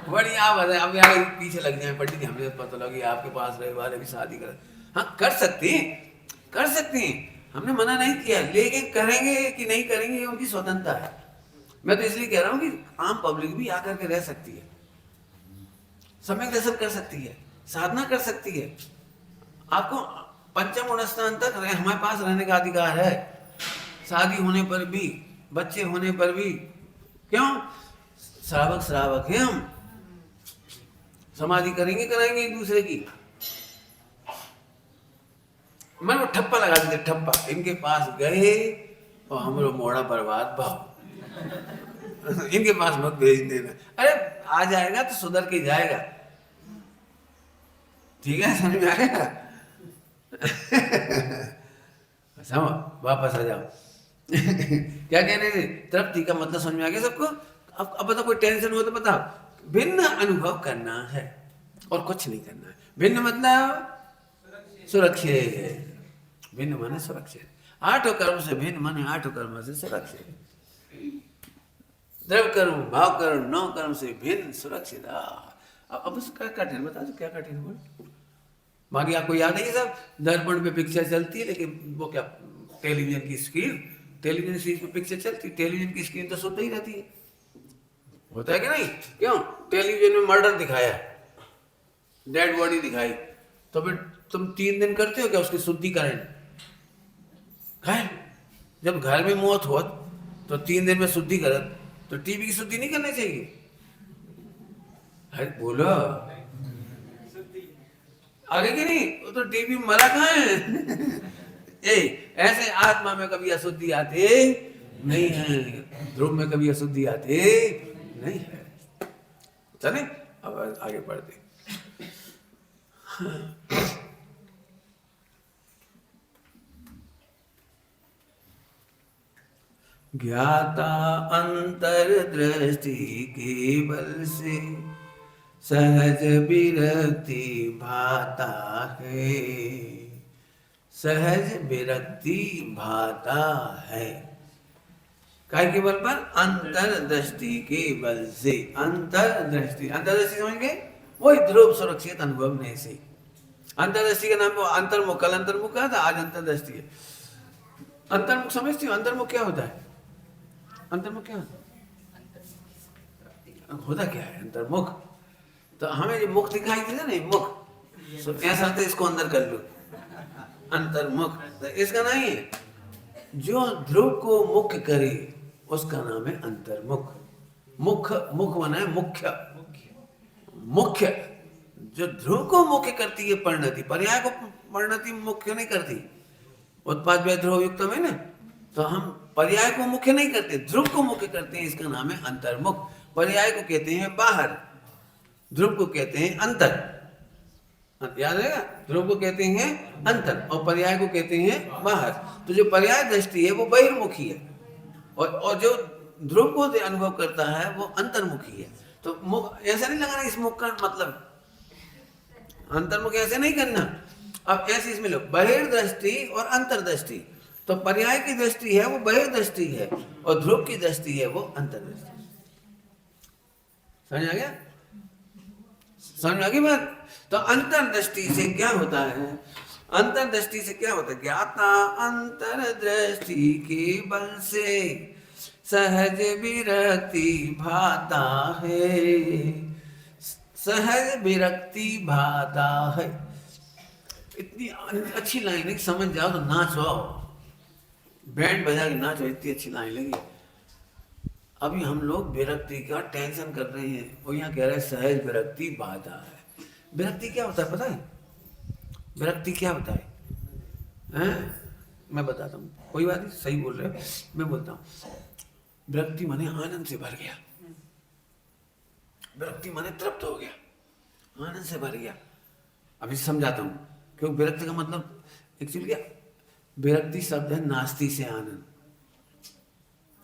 Speaker 1: बड़ी आप अब यार पीछे लग जाए पंडित जी, हमें पता लगी आपके पास रहे वाले भी शादी कर। हाँ कर सकते हैं, कर सकते हैं, हमने मना नहीं किया, लेकिन करेंगे कि नहीं करेंगे ये उनकी स्वतंत्रता है। मैं तो इसलिए कह रहा हूँ कि आम पब्लिक भी आकर के रह सकती है, सम्यक दर्शन कर सकती है, साधना कर सकती है। आपको पंचम गुण स्थान तक हमारे पास रहने का अधिकार है, शादी होने पर भी, बच्चे होने पर भी। क्यों? श्रावक श्रावक हैं हम, समाधि करेंगे कराएंगे एक दूसरे की। मैं वो ठप्पा लगा देते, ठप्पा इनके पास गए और हम लोग मोड़ा बर्बाद भाव। इनके पास मत भेज देना, अरे आ जाएगा तो सुधर के जाएगा, ठीक है समझ में आएगा। समझ वापस आ जाओ। क्या कह रहे थे? तृप्ति का मतलब समझ में आ गया सबको? अब बताओ कोई टेंशन हो तो बताओ। भिन्न अनुभव करना है और कुछ नहीं करना है। भिन्न मतलब सुरक्षित, भिन्न माने सुरक्षित। 8 कर्म से भिन्न माने 8 कर्म से सुरक्षित। द्रव्य कर्म भाव कर्म 9 कर्म से भिन्न सुरक्षित। अब उसका कठिन बता दो, क्या कठिन बोल? बाकी आपको याद है ये सब? दर्पण पे पिक्चर चलती है, लेकिन वो क्या टेलीविजन की स्क्रीन, टेलीविजन स्क्रीन पे पिक्चर चलती, टेलीविजन की स्क्रीन तो शुद्ध ही रहती है, होता है कि नहीं? क्यों? टेलीविजन में मर्डर दिखाया, डेड बॉडी दिखाई, तो फिर तुम 3 दिन करते हो क्या उसकी शुद्धिकरण? है जब घर में मौत हो तो 3 दिन में शुद्धिकरण, तो टीवी की शुद्धि नहीं करनी चाहिए? अरे बोलो आगे की नहीं, वो तो टीवी मरा कहाँ है? ऐसे आत्मा में कभी अशुद्धि आते नहीं है, ध्रुव में कभी अशुद्धि आते नहीं है। चले अब आगे बढ़ते। ज्ञाता अंतर्दृष्टि के बल से सहज विरक्ति भाता है, सहज विरक्ति भाता है। काय के बल पर? अंतर्दृष्टि के बल से। अंतर्दृष्टि समझ गए? वही ध्रुव सुरक्षित अनुभव से। अंतर्दृष्टि का नाम अंतर्मुख, कल अंतर्मुख कहा था, आज अंतर्दृष्टि है। अंतर्मुख समझती हो? अंतर्मुख क्या होता है? अंतर्मुख क्या होता क्या है अंतर्मुख? तो हमें जो मुख दिखाई देता ना, मुख, तो ऐसा तो इसको अंदर कर लो, अंतर्मुख। तो इसका नहीं है, जो ध्रुव को मुख्य करे उसका नाम है अंतर्मुख। मुख, मुख बना है मुख्य, मुख्य जो ध्रुव को मुख्य करती है परिणति, पर्याय को परिणति मुख्य नहीं करती। उत्पाद व्यय ध्रुव युक्त में ना, तो हम पर्याय को मुख्य नहीं करते, ध्रुव को मुख्य करते हैं, इसका नाम है अंतर्मुख। पर्याय को कहते हैं बाहर, ध्रुव को कहते हैं अंतर। याद रहेगा, ध्रुव को कहते हैं अंतर और पर्याय को कहते हैं बाहर। तो जो पर्याय दृष्टि है वो बहिर्मुखी है, और जो ध्रुव को अनुभव करता है वो अंतर्मुखी है। तो मुख ऐसा नहीं लगाना, इस मुख का मतलब अंतर्मुख ऐसे नहीं करना। अब ऐसे इसमें लो, बहिर्दृष्टि और अंतर्दृष्टि। तो पर्याय की दृष्टि है वो बहिर्दृष्टि है, और ध्रुव की दृष्टि है वो अंतर्दृष्टि। समझ आ गया? समझ आ गई बात? तो अंतर्दृष्टि से क्या होता है? अंतर्दृष्टि से क्या होता है? ज्ञाता अंतर्दृष्टि के बल से सहज विरक्ति भाता है। सहज विरक्ति भाता है। इतनी अच्छी लाइन है, समझ जाओ तो नाचो, बैंड बजा के नाचो, इतनी अच्छी लाइन लगी। अभी हम लोग विरक्ति का टेंशन कर रहे हैं, और यहाँ कह रहे हैं सहज विरक्ति बाधा है। विरक्ति क्या होता है पता है? विरक्ति क्या होता है? मैं बताता हूँ, कोई बात नहीं, सही बोल रहे हो, मैं बोलता हूँ। विरक्ति माने आनंद से भर गया, विरक्ति माने तृप्त हो गया, आनंद से भर गया। अभी समझाता हूँ, क्योंकि विरक्ति का मतलब एक्चुअली क्या? विरक्ति शब्द है नास्ति से आनंद,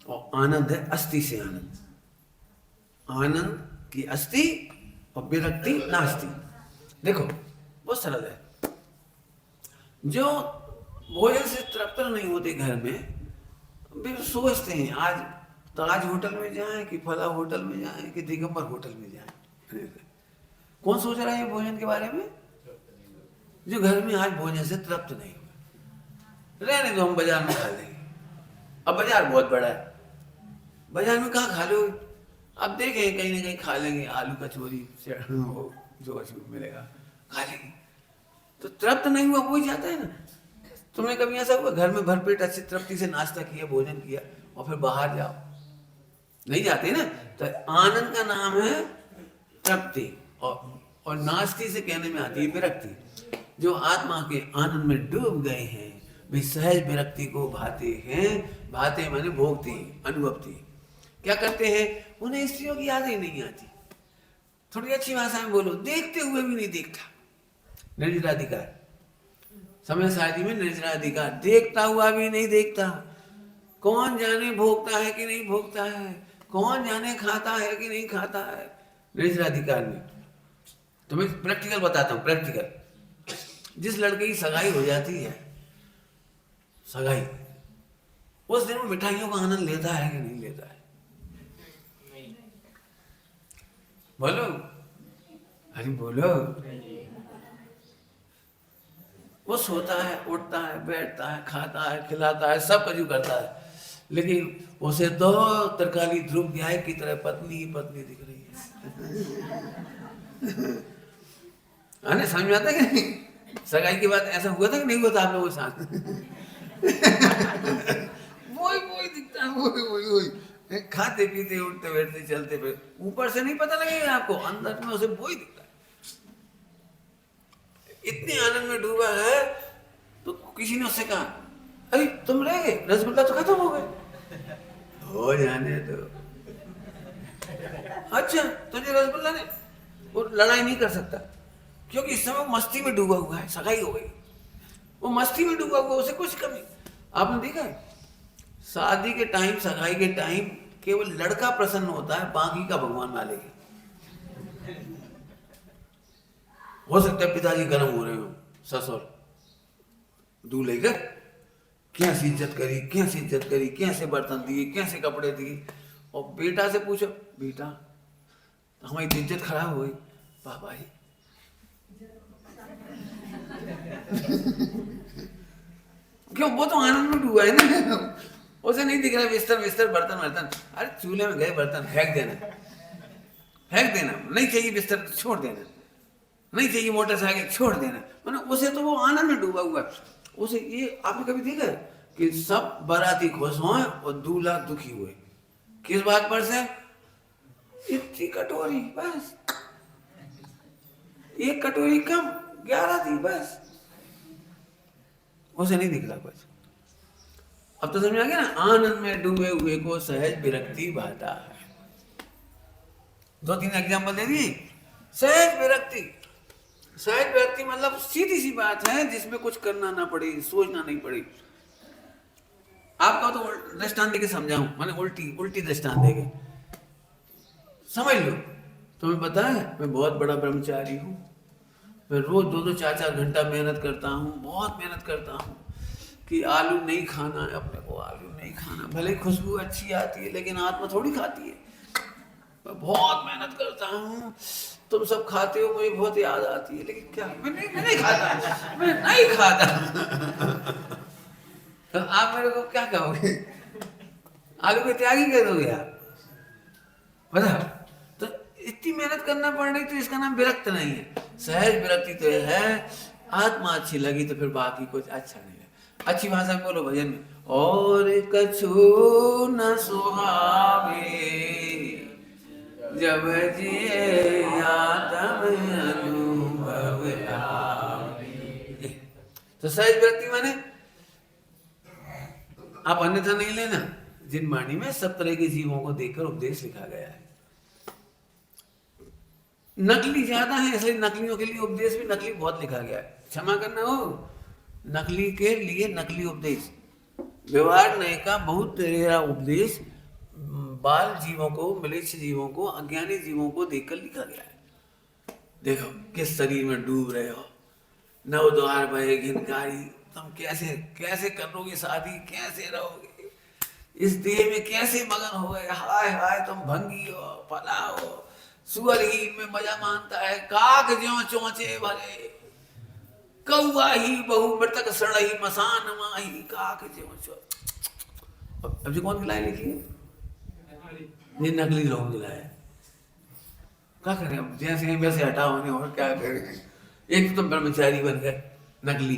Speaker 1: और आनंद है अस्थि से आनंद। आनंद की अस्थि और विरक्ति नास्ति। देखो बहुत सरल है। जो भोजन से तृप्त नहीं होते घर में, वे सोचते हैं आज ताज होटल में जाएं कि फला होटल में जाएं कि दिगंबर होटल में जाएं। कौन सोच रहा है भोजन के बारे में? जो घर में आज भोजन से तृप्त नहीं हुआ। रहने दो, हम बाजार में खा लेंगे। अब बाजार बहुत बड़ा है, बाजार में कहाँ खा लो? अब देखें कहीं ना कहीं खा लेंगे, आलू कचौरी जो मिलेगा खा लेंगे। तो तृप्त नहीं हुआ कोई जाता है ना। तुम्हें कभी ऐसा हुआ घर में भरपेट अच्छी तृप्ति से नाश्ता किया, भोजन किया, और फिर बाहर जाओ? नहीं जाते ना। तो आनंद का नाम है तृप्ति, और नास्ति से कहने में आती है विरक्ति। जो आत्मा के आनंद में डूब गए हैं वे सहज विरक्ति को भाते हैं। भाते माने भोगते, अनुभवती। क्या करते हैं? उन्हें स्त्रियों की याद ही नहीं आती। थोड़ी अच्छी भाषा में बोलो, देखते हुए भी नहीं देखता। निर्जराधिकार, समय शादी में निर्जराधिकार, देखता हुआ भी नहीं देखता। कौन जाने भोगता है कि नहीं भोगता है, कौन जाने खाता है कि नहीं खाता है निर्जराधिकार में। तो मैं प्रैक्टिकल बताता हूँ, प्रैक्टिकल। जिस लड़के की सगाई हो जाती है, सगाई, उस दिन वो मिठाइयों का आनंद लेता है कि नहीं लेता है? बोलो, अरे बोलो। वो सोता है, उठता है, बैठता है, खाता है, खिलाता है, सब कुछ करता है, लेकिन उसे तो तरकाली ध्रुव न्याय की तरह पत्नी ही पत्नी दिख रही है। आने समझ में आता है कि नहीं? सगाई के बाद ऐसा हुआ था कि नहीं हुआ था आप लोगों के साथ? वही दिखता है, वही खाते पीते उठते बैठते चलते पे, ऊपर से नहीं पता लगेगा आपको, अंदर में उसे वही दिखता है। इतने आनंद में डूबा है, तो किसी ने उससे कहा, अरे तुम रह गए, रसगुल्ला तो खत्म हो गए। हो जाने दो। अच्छा, तुझे रसगुल्ला ने, वो लड़ाई नहीं कर सकता, क्योंकि इस समय मस्ती में डूबा हुआ है, सगाई हो गई, वो मस्ती में डूबा हुआ, उसे कुछ कमी। आपने देखा है शादी के टाइम, सगाई के टाइम केवल लड़का प्रसन्न होता है, बाकी का भगवान वाले के। हो सकता है पिताजी गर्म हो रहे हो, ससुर दूल्हे का कैसी इज्जत करी, कैसी इज्जत करी, कैसे बर्तन दिए, कैसे कपड़े दिए। और बेटा से पूछो, बेटा हमारी तो इज्जत खराब हो गई। पापा ही क्यों, वो तो आनंद में डूबा है ना, उसे नहीं दिख रहा बिस्तर बिस्तर बर्तन बर्तन। अरे चूल्हे में गए बर्तन फेंक देना, फेंक देना, नहीं चाहिए बिस्तर छोड़ देना, नहीं चाहिए मोटरसाइकिल छोड़ देना। मतलब उसे तो वो आनंद में डूबा हुआ। उसे ये आपने कभी देखा है कि सब बाराती खुश हुए और दूल्हा दुखी हुए, किस बात पर से? इतनी कटोरी, बस एक कटोरी कम, 11 थी बस, उसे नहीं दिख रहा कुछ। अब तो समझ आ गया ना, आनंद में डूबे हुए को सहज विरक्ति बाधा है। 2-3 एग्जाम्पल दे दिए। सहज विरक्ति, सहज विरक्ति मतलब सीधी सी बात है जिसमें कुछ करना ना पड़े, सोचना नहीं पड़े। आपका तो दृष्टांत देके समझाऊं, मैंने उल्टी दृष्टांत देके समझ लो। तुम्हें पता है मैं बहुत बड़ा ब्रह्मचारी हूँ, मैं रोज 2-2, 4-4 घंटा मेहनत करता हूँ, बहुत मेहनत करता हूँ कि आलू नहीं खाना है अपने को, आलू नहीं खाना। भले खुशबू अच्छी आती है लेकिन आत्मा थोड़ी खाती है। मैं बहुत मेहनत करता हूँ, तुम सब खाते हो, मुझे बहुत याद आती है, लेकिन क्या मैं नहीं खाता, मैं नहीं खाता। तो आप मेरे को क्या कहोगे? आलू के त्यागी कर दोगे आप? बताओ। तो इतनी मेहनत करना पड़ रही तो इसका नाम विरक्त नहीं है। सहज विरक्ति तो है आत्मा अच्छी लगी तो फिर बाकी कुछ अच्छा नहीं है। अच्छी भाषा में बोलो भजन में, और कछु न सुहावे जब जिए आत्म अनुभव आवे। तो सहज विरक्ति माने आप अन्यथा नहीं लेना, जिन वाणी में सब तरह के जीवों को देखकर उपदेश लिखा गया है। नकली ज्यादा है इसलिए नकलियों के लिए उपदेश भी नकली बहुत लिखा गया है। क्षमा करना हो, नकली के लिए नकली उपदेश, व्यवहार नए का बहुत तेरा उपदेश बाल जीवों को, मलेच्छ जीवों को, अज्ञानी जीवों को देखकर लिखा गया है। देखो किस शरीर में डूब रहे हो, नव द्वार बहे घिनकारी, तुम कैसे कैसे करोगे शादी, कैसे रहोगे इस देह में, कैसे मगन हो गए। हाय हाय तुम भंगी हो, फला हो, सुअर ही में मजा मानता है, काक ज्यों चोंचे भरे, कौआ ही बहु मृतक सड़ही मसान माही, काक ज्यों चो। अब जी कौन खिलाए लिखी है? ये नकली लोग खिलाए। क्या करें अब, जैसे हैं वैसे हटाओ नहीं, और क्या करें। एक तो ब्रह्मचारी बन गए नकली,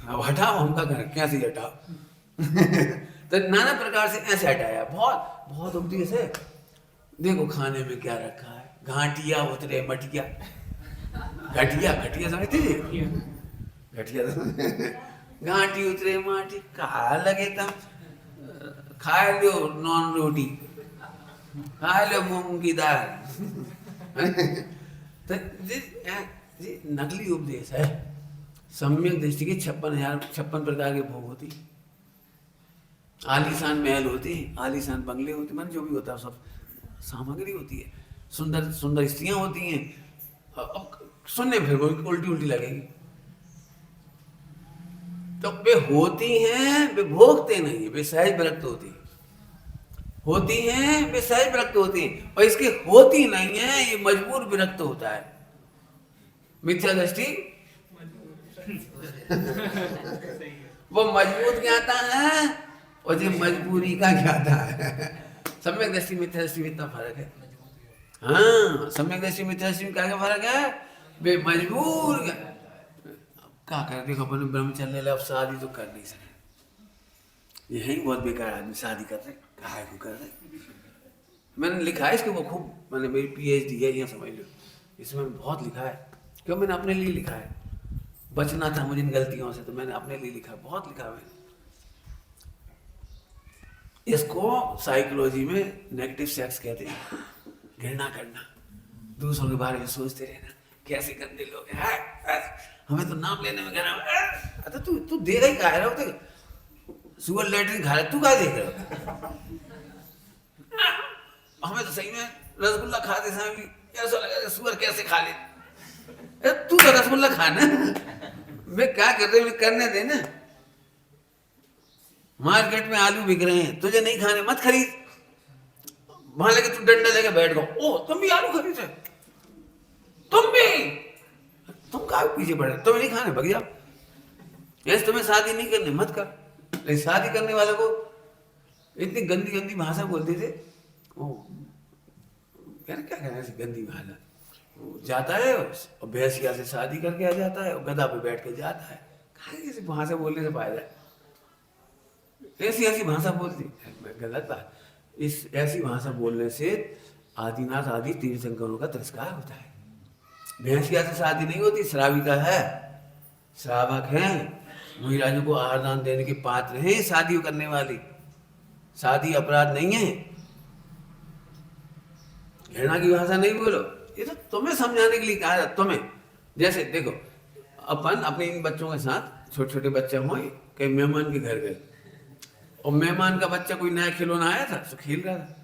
Speaker 1: अब हटाओ हम क्या करें, कैसे हटाओ। तो नाना प्रकार से ऐसे हटाया, बहुत बहुत उपदेश है। देखो खाने में क्या रखा है, घाटिया उतरे मटिया, घटिया घटिया समझते थे, घटिया घाटी उतरे माटी, कहा लगे तुम खा लो नॉन रोटी, खा लो मूंग की दाल। तो ये नकली उपदेश है। सम्यक दृष्टि के 56 प्रकार के भोग होती, आलीशान महल होती, आलीशान बंगले होते, मन जो भी होता है सब सामग्री होती है, सुंदर सुंदर स्त्रियां होती हैं। अब सुनने फिर उल्टी उल्टी लगेगी, तो वे होती हैं, वे भोगते नहीं, वे सहज विरक्त होती हैं, वे सहज विरक्त होती हैं। और इसके होती नहीं है, ये मजबूर विरक्त होता है। मिथ्या दृष्टि वो मजबूत ज्ञाता है और ये मजबूरी का ज्ञाता है। सम्यक दृष्टि मिथ्या दृष्टि में इतना फर्क है। हाँ, सम्यक दृष्टि मिथ्या दृष्टि में क्या फर्क है? वे मजबूर क्या कर, देखो अपन ब्रह्मचर्य ले, अब शादी तो कर नहीं सकते, यही बहुत बेकार आदमी शादी कर रहे, कहा को कर रहे। मैंने लिखा है इसको वो खूब, मैंने मेरी PhD है, यहाँ समझ लो, इसमें बहुत लिखा है। क्यों? मैंने अपने लिए लिखा है, बचना था मुझे इन गलतियों से, तो मैंने अपने लिए लिखा, बहुत लिखा मैंने। इसको साइकोलॉजी में नेगेटिव सेक्स कहते हैं, घृणा करना, दूसरों के बारे में सोचते रहना, कैसे गंदे लोग हैं, हमें तो नाम लेने में घृणा। तो तू देगा ही कहा रहा हो, सुअर लेटरिन खा रहा, तू क्या देख रहा हो? हमें तो सही में रसगुल्ला खाते समय भी ऐसा लगा सुअर कैसे खा ले, तू तो रसगुल्ला खाना। मैं क्या कर रहे हैं, करने देना। मार्केट में आलू बिक रहे हैं, तुझे नहीं खाने मत खरीद। वहां लगे तू डंडा लेके बैठ गो, ओ तुम भी आलू खरीद रहे, तुम भी, तुम क्या पीछे पड़े, तुम्हें नहीं खाने, भग जाओ। यस, तुम्हें शादी नहीं करनी मत कर। लेकिन शादी करने वाले को इतनी गंदी गंदी भाषा बोलते थे। ओ यार क्या कहना, ऐसी गंदी भाषा। वो जाता है और भैंसिया से शादी करके आ जाता है और गधा पे बैठ के जाता है। ऐसी भाषा बोलने से फायदा है? ऐसी ऐसी भाषा बोलती, गलत बात। इस ऐसी भाषा बोलने से आदिनाथ आदि तीर्थंकरों का तिरस्कार होता है। भैंसिया से शादी नहीं होती, श्राविका है, श्रावक है, महिलाओं को आहार दान देने के पात्र हैं शादी करने वाली। शादी अपराध नहीं है। घृणा की भाषा नहीं बोलो। ये तो तुम्हें समझाने के लिए कहा था। तुम्हें जैसे देखो, अपन अपने इन बच्चों के साथ, छोटे छोटे बच्चे हों, कई मेहमान के घर गए और मेहमान का बच्चा कोई नया खिलौना आया था तो खेल रहा था,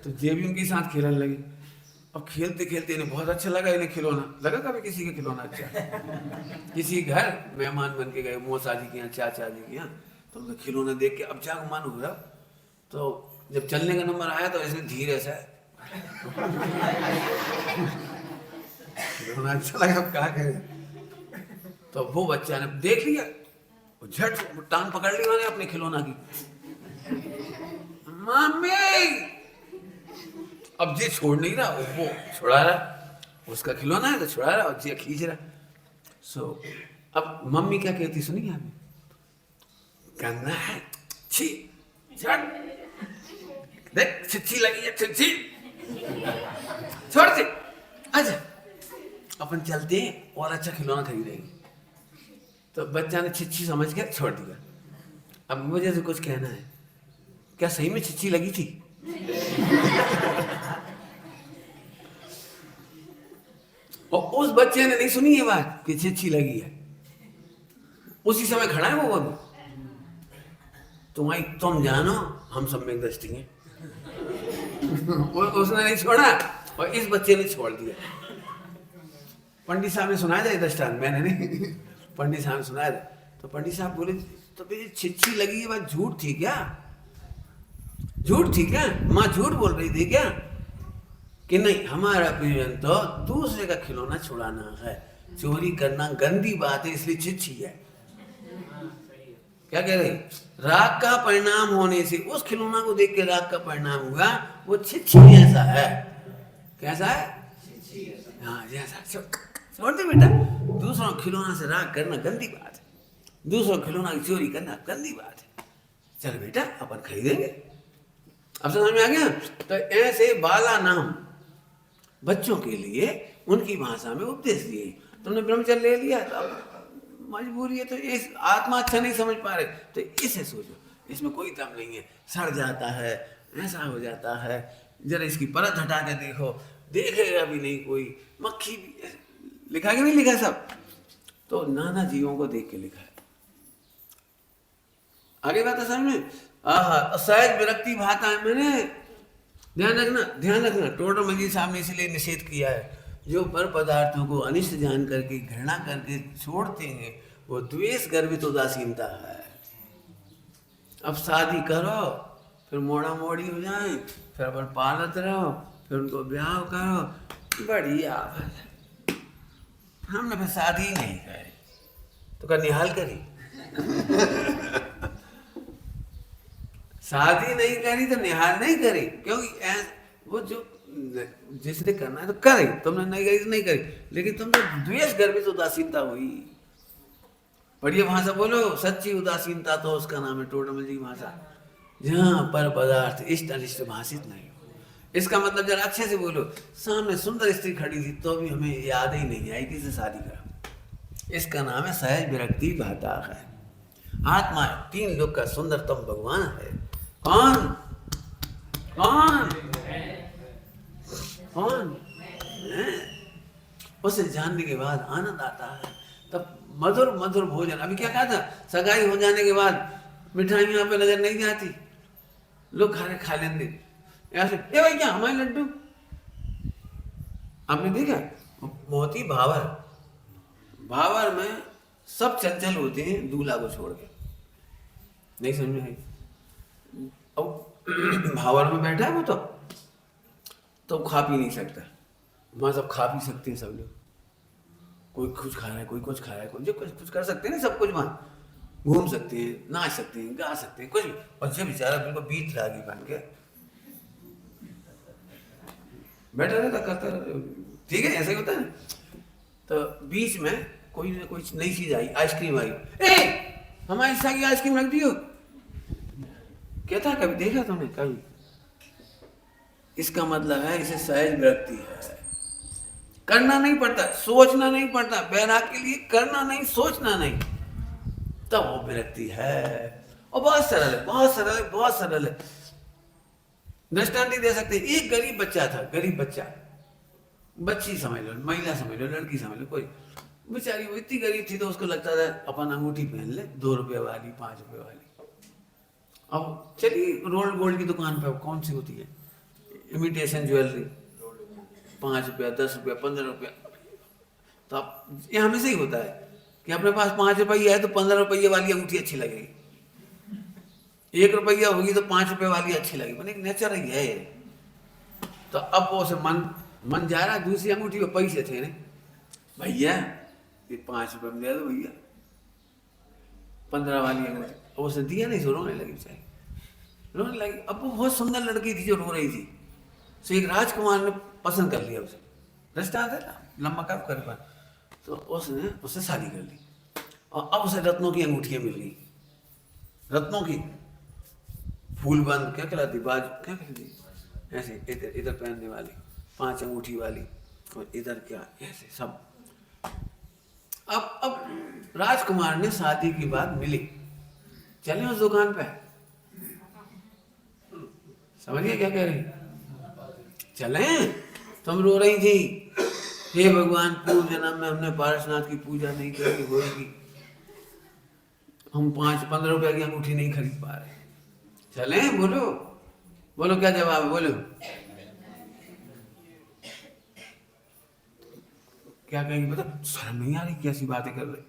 Speaker 1: तो ये भी उनके साथ खेलने लगी। और खेलते खेलते इन्हें बहुत अच्छा लगा। इन्हें खिलौना लगा, कभी किसी का खिलौना अच्छा, किसी घर मेहमान बन के गए, मौसा जी के यहाँ, चाचा जी के यहाँ, तो उनका खिलौना देख के अब जाग मन हो रहा। तो जब चलने का नंबर आया तो ऐसे धीरे से खिलौना अच्छा लगा, अब क्या करें। तो वो बच्चा ने देख लिया, झट टांग पकड़ ली मैंने अपने खिलौना की, मम्मी। अब ये छोड़ नहीं रहा, वो छुड़ा रहा, उसका खिलौना है तो छुड़ा रहा और ये खींच रहा। अब मम्मी क्या कहती सुनिए, हमें करना है छी, देख छिछी लगी है, छिछी छोड़ दे, अच्छा अपन चलते हैं और अच्छा खिलौना खरीदेंगे। तो बच्चा ने छिछी समझ के छोड़ दिया। अब मुझे तो कुछ कहना है, क्या सही में छिछी लगी थी? और उस बच्चे ने नहीं सुनी ये बात कि छिछी लगी है। उसी समय खड़ा है वो भी, तुम जानो हम सब में दृष्टि हैं। उसने नहीं छोड़ा और इस बच्चे ने छोड़ दिया। पंडित साहब ने सुनाया था ये दृष्टांत, मैंने नहीं, पंडित साहब ने सुनाया था। तो पंडित साहब बोले, तो फिर छिछी लगी ये बात झूठ थी क्या? झूठ थी क्या? माँ झूठ बोल रही थी क्या? कि नहीं, हमारा प्रियन तो दूसरे का खिलौना छुड़ाना है, चोरी करना गंदी बात है, इसलिए छिछी है। क्या कह रहे? राग का परिणाम होने से, उस खिलौना को देख के राग का परिणाम हुआ, वो छिछी ऐसा है। कैसा है? हाँ जैसा। छोड़ दे बेटा, दूसरों खिलौना से राग करना गंदी बात है, दूसरों खिलौना की चोरी करना गंदी बात है। चल बेटा अपन खरीदेंगे। अब समझ में आ गया? तो ऐसे बाला नाम बच्चों के लिए उनकी भाषा में उपदेश दिए। तुमने ब्रह्मचर्य ले लिया तो मजबूरी है, तो इस आत्मा अच्छा नहीं समझ पा रहे तो इसे सोचो, इसमें कोई दम नहीं है, सड़ जाता है, ऐसा हो जाता है, जरा इसकी परत हटा के देखो, देखेगा भी नहीं कोई, मक्खी भी। लिखा कि नहीं लिखा सब? तो नाना जीवों को देख के लिखा है। आगे बात है समझ में? असहज विरक्ति भाता है। मैंने ध्यान रखना, टोडरमल जी साहब ने इसलिए निषेध किया है। जो पर पदार्थों को अनिष्ट जान करके, घृणा करके छोड़ते हैं, वो द्वेष गर्भित उदासीनता है। अब शादी करो, फिर मोड़ा मोड़ी हो जाए, फिर अपन पालत रहो, फिर उनको ब्याह करो, बड़ी आफत है। हमने फिर शादी नहीं करी तो क्या निहाल करी? शादी नहीं करी तो निहाल नहीं करी, क्योंकि वो जो जिसने करना है तो करे, तुमने नहीं करी तो नहीं करी, लेकिन तुम तो द्वेष गर्भित उदासीनता हुई। बढ़िया भाषा बोलो, सच्ची उदासीनता तो उसका नाम है टोडरमल जी भाषा, जहाँ पर पदार्थ इष्ट अनिष्ट भाषित नहीं हो। इसका मतलब जरा अच्छे से बोलो, सामने सुंदर स्त्री खड़ी थी तो भी हमें याद ही नहीं आई किसे शादी करा। इसका नाम है सहज विरक्ति भाता है। आत्मा तीन लोग का सुंदरतम भगवान है। कौन कौन कौन? उसे जानने के बाद आनंद आता है, तब मधुर मधुर भोजन। अभी क्या कहा था, सगाई हो जाने के बाद मिठाइयां पे नजर नहीं जाती, लोग खा लेंगे ऐसे, ए भाई क्या हमारे लड्डू? आपने देखा मोती भावर में सब चंचल होते हैं दूल्हा को छोड़ के। नहीं समझ में आई? अब भावर में बैठा है वो तो खा पी नहीं सकता। वहाँ सब खा पी सकते हैं सब लोग, कोई कुछ खा रहा है, कोई कुछ खा रहा है, कोई जो कुछ कर सकते हैं ना, सब कुछ वहाँ घूम सकते हैं, नाच सकते हैं, गा सकते हैं, कुछ भी। और जो बेचारा बिल्कुल बीत लागी बन के बैठा रहता, करता रहता, ठीक है, ऐसा ही होता है ना। तो बीच में कोई ना कोई नई चीज आई, आइसक्रीम आई, हमारे हिस्सा की आइसक्रीम रख दियो। क्या था, कभी देखा तुमने कभी? इसका मतलब है इसे सहज विरक्ति है, करना नहीं पड़ता, सोचना नहीं पड़ता। बैराग के लिए करना नहीं, सोचना नहीं, तब वो विरक्ति है। और बहुत सरल है, बहुत सरल है, बहुत सरल है। दृष्टांत दे सकते हैं। एक गरीब बच्चा था, गरीब बच्चा, बच्ची समझ लो, महिला समझ लो, लड़की समझ लो, कोई बेचारी वो इतनी गरीब थी तो उसको लगता था अपन अंगूठी पहन ले 2 रुपये वाली, 5 रुपये वाली। अब चलिए रोल्ड गोल्ड की दुकान पे कौन सी होती है, इमिटेशन ज्वेलरी, 5 रुपया, 10 रुपया, 15 रुपया। तो अब ये हमेशा ही होता है कि अपने पास 5 रुपये है तो 15 रुपये वाली अंगूठी अच्छी लगेगी, 1 रुपया होगी तो 5 रुपये वाली अच्छी लगेगी, मतलब एक नेचर ही है ये। तो अब वो उसे मन जा रहा, दूसरी अंगूठी पे पैसे थे नहीं, भैया ये 5 रुपये में दे दो भैया, 15 वाली अंगूठी। और उसे दिया नहीं, सो रोने लगी बेचारी, रोने लगी। अब वो बहुत सुंदर लड़की थी जो रो रही थी, तो एक राजकुमार ने पसंद कर लिया उसे, रिश्ता आता है लंबा कब कर पा, तो उसने उससे शादी कर ली। और अब उसे रत्नों की अंगूठियाँ मिल गई, रत्नों की, फूलबंद क्या कहलाती, बाज क्या कहलाती, ऐसे इधर इधर पहनने वाली, 5 अंगूठी वाली, और इधर क्या, ऐसे सब। अब राजकुमार ने शादी की बात मिली, चले उस दुकान पे, समझिए क्या कह रही, चले। तुम रो रही थी, हे भगवान पूर्व जन्म में हमने पारसनाथ की पूजा नहीं करी, होगी हम 5-15 रुपए की अंगूठी नहीं खरीद पा रहे, चले। बोलो बोलो क्या जवाब है, बोलो क्या कहेंगे, पता शर्म नहीं आ रही, कैसी बातें कर रहे।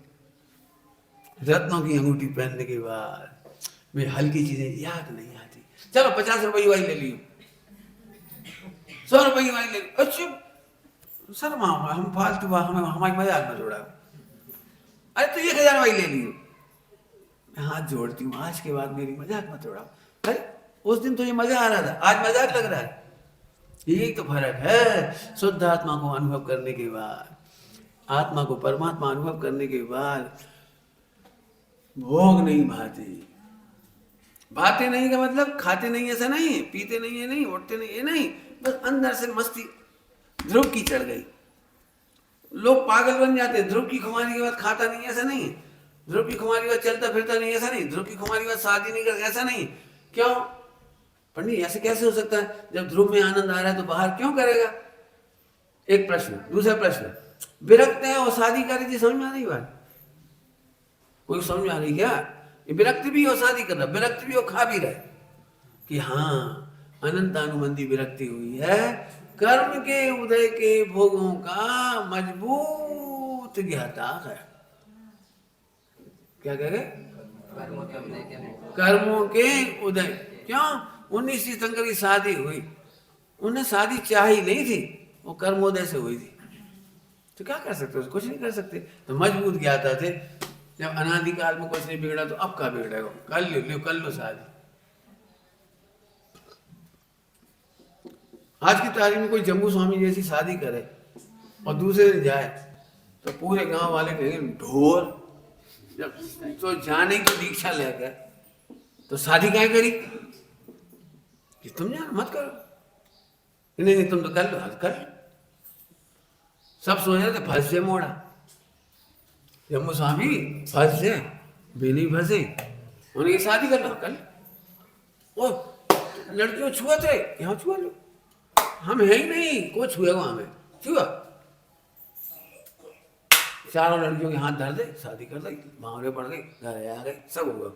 Speaker 1: रत्नों की अंगूठी पहनने के बाद मैं हल्की चीजें याद नहीं आती, चलो 50 रुपये वाली ले लियो, 100 रुपये की वाली ले लियो। अच्छा सर हम फालतू हमें हमारी मजाक में जोड़ा, अरे तो 1000 वाली ले लियो। हाथ जोड़ती हूँ, आज के बाद मेरी मजाक मत उड़ाओ। अरे उस दिन तो ये मजा आ रहा था, आज मजाक लग रहा है, यही तो फर्क है। शुद्ध आत्मा को अनुभव करने के बाद, आत्मा को परमात्मा अनुभव करने के बाद भोग नहीं भाते। भाते नहीं का मतलब खाते नहीं ऐसा नहीं, पीते नहीं है नहीं, उठते नहीं है नहीं, बस अंदर से मस्ती ध्रुव की चढ़ गई। लोग पागल बन जाते, ध्रुव की खुमारी के बाद खाता नहीं ऐसा नहीं, ध्रुव की खुमारी के बाद चलता फिरता नहीं ऐसा नहीं, ध्रुव की खुमारी के बाद शादी नहीं करता ऐसा नहीं। क्यों पंडित, ऐसे कैसे हो सकता है? जब ध्रुव में आनंद आ रहा है तो बाहर क्यों करेगा? एक प्रश्न। दूसरा प्रश्न, विरक्त है और शादी कर रही थी, समझ में आ रही बात? कोई समझ में आ रही क्या? ये विरक्त भी हो, शादी कर रहा, विरक्त भी हो, खा भी रहे, कि हाँ अनंतानुबंधी विरक्ति हुई है। कर्म के उदय के भोगों का मजबूत ज्ञाता है। क्या कह रहे? कर्मों के उदय। क्यों? 19 तीर्थंकर की शादी हुई, उन्हें शादी चाहिए नहीं थी, वो कर्मोदय से हुई थी, तो क्या कर सकते, कुछ नहीं कर सकते। तो मजबूत ज्ञाता थे, जब अनादिकाल में कुछ नहीं बिगड़ा तो अब क्या बिगड़ेगा, कर लो शादी। आज की तारीख में कोई जम्बू स्वामी जैसी शादी करे और दूसरे दिन जाए तो पूरे गांव वाले कहेंगे ढोर। जब तो जाने की दीक्षा लेकर तो शादी क्या करी कि तुम जाना मत करो, नहीं तुम तो कर लो, कर। सब सोच रहे थे फंस से मोड़ा, जम्मू स्वामी फंस से बेनी फंसे, उन्हें शादी कर लो, कर। ओ लड़कियों छुआ थे, यहाँ छुआ लो, हम है ही नहीं, कोई छुएगा हमें, छुआ। चारों लड़कियों के हाथ धर दे, शादी कर दी, भावरे पड़ गई, घर आ गए, सब हो गया।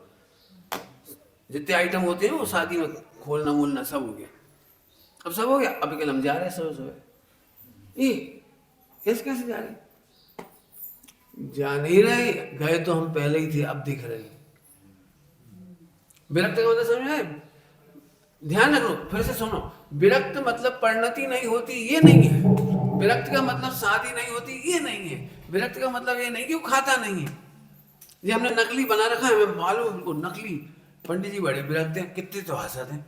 Speaker 1: जितने आइटम होते हैं वो शादी में खोलना मोलना सब हो गया। अब सब हो गया, अभी कल हम जा रहे हैं सुबह सुबह, ऐसे कैसे जा रहे? जा नहीं रहे, गए तो हम पहले ही थे, अब दिख रहे। विरक्त का मतलब समझ में? ध्यान रखो, फिर से सुनो। विरक्त मतलब परिणति नहीं होती, ये नहीं है। विरक्त का मतलब शादी नहीं होती, ये नहीं है। विरक्त का मतलब ये नहीं कि वो खाता नहीं है। ये हमने नकली बना रखा है, हमें मालूम उनको नकली। पंडित जी बड़े विरक्त हैं, कितने तो हंसते हैं।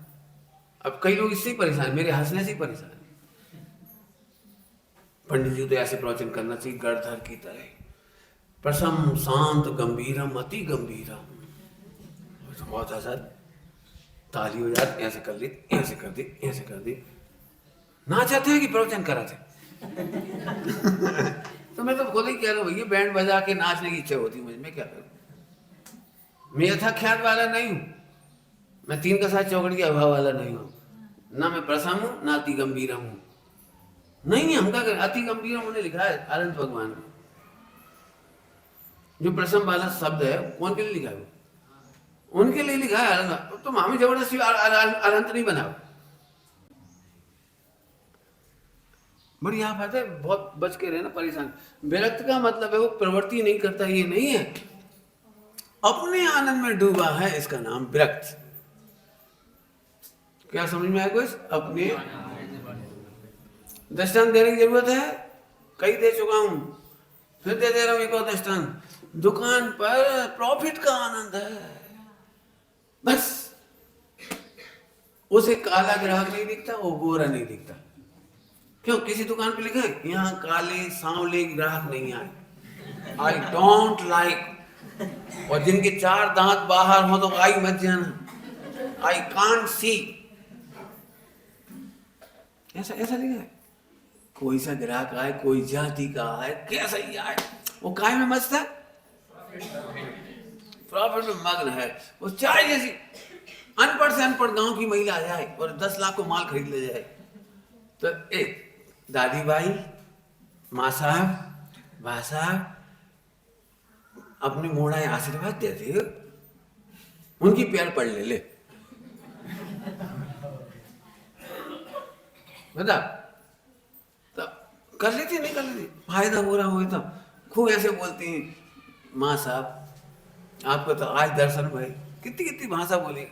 Speaker 1: अब कई लोग इससे ही परेशान, मेरे हंसने से ही परेशान। पंडित जी तो ऐसे प्रवचन करना चाहिए, गणधर की तरह, प्रसम शांत गंभीरम अति गंभीरम। तो बहुत हंसा, ताली हो जाती, ऐसे कर दी, ऐसे कर दी, ऐसे कर दी। नाच आते हैं कि प्रवचन कराते? तो मैं तो खुद ही कह रहा हूँ, भैया बैंड बजा के नाचने की इच्छा होती मुझे, मैं क्या करूँ? मैं यथाख्यात वाला नहीं हूँ, मैं 3 का 7 चौकड़ी के अभाव वाला नहीं हूँ। ना मैं प्रसम हूँ, ना अति गंभीर हूँ। नहीं, हम क्या करें? अति गंभीर उन्होंने लिखा है अनंत भगवान को। जो प्रसम वाला शब्द है कौन के लिए लिखा है? उनके लिए लिखा है अनंत। तुम हमें जबरदस्ती अनंत नहीं बनाओ। बड़ी आप आते, बहुत बच के रहना, परेशान। विरक्त का मतलब है वो प्रवृत्ति नहीं करता, ये नहीं है, अपने आनंद में डूबा है, इसका नाम विरक्त। क्या समझ में आया कुछ? अपने दृष्टांत देने की जरूरत है, कई दे चुका हूं, फिर दे रहा हूं एक और दृष्टांत। दुकान पर प्रॉफिट का आनंद है, बस उसे काला ग्राहक नहीं दिखता, वो गोरा नहीं दिखता। क्यों? किसी दुकान पे लिखा है यहाँ काले सांवले ग्राहक नहीं आए, आई डोंट लाइक। और जिनके 4 दांत बाहर हो तो आई मत जाना, आई कांट सी। ऐसा ऐसा लिखा है। कोई सा ग्राहक आए, कोई जाति का आए, कैसा ही आए, वो काय में मस्त है, प्रॉफिट में मग्न है। वो चाहे जैसी अनपढ़ से अनपढ़ गांव की महिला आ जाए और 10 लाख को माल खरीद ले जाए, तो एक दादी भाई, माँ साहब, बा साहब अपने मोड़ाए आशीर्वाद देते, उनकी पैर पड़ ले बता, तो कर लेती नहीं कर लेती, फायदा हो रहा हो तो खूब ऐसे बोलती हैं, माँ साहब आपको तो आज दर्शन भाई, कितनी कितनी भाषा बोलेंगे,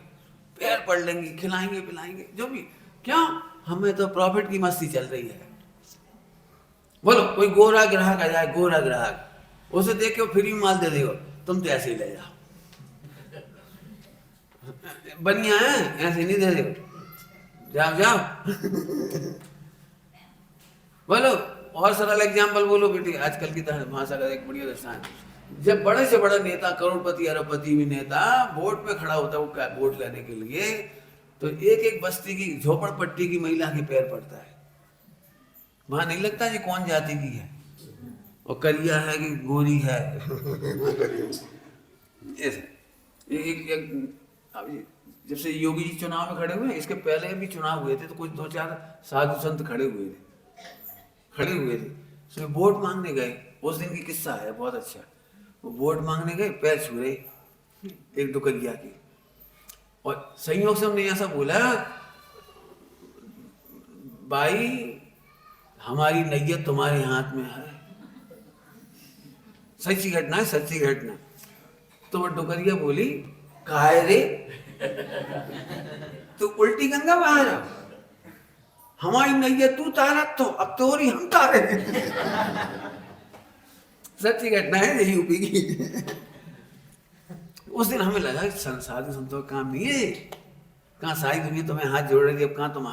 Speaker 1: पैर पड़ लेंगी, खिलाएंगे पिलाएंगे, जो भी। क्यों? हमें तो प्रॉफिट की मस्ती चल रही है। बोलो कोई गोरा ग्राहक आ जाए, गोरा ग्राहक, उसे देख के फ्री माल दे देगा, तुम तो ऐसे ही ले जाओ, बढ़िया है, ऐसे नहीं दे देगा, जाओ जाओ। बोलो और सरल एग्जाम्पल बोलो बेटी, आजकल की भाषा का एक बढ़िया दृष्टांत। जब बड़े से बड़ा नेता, करोड़पति अरबपति भी नेता वोट पे खड़ा होता है, वो वोट लेने के लिए, तो एक एक बस्ती की झोपड़पट्टी की महिला के पैर पड़ता है। वहां नहीं लगता जी कौन जाति की है, और करिया है कि गोरी है। जब से योगी जी चुनाव में खड़े हुए, इसके पहले भी चुनाव हुए थे, तो कुछ 2-4 साधु संत खड़े हुए थे, उसमें वोट मांगने गए। उस दिन की किस्सा है बहुत अच्छा। वो वोट मांगने गए, पैर छू रहे एक डुकरिया की, और संयोग से हमने ऐसा बोला, भाई हमारी नैयत तुम्हारे हाथ में है, सच्ची घटना है, सच्ची घटना। तो वो डुकरिया बोली, काहे रे तू उल्टी गंगा बहा रहा, हमारी नैयत तू तारा, तो अब तो और हम तारे। सच्ची घटना है, यही यूपी की। उस दिन हमें लगा कि साधु संतों का काम नहीं है, कहाँ सारी दुनिया तुम्हें हाथ जोड़ रही है, अब कहाँ तुम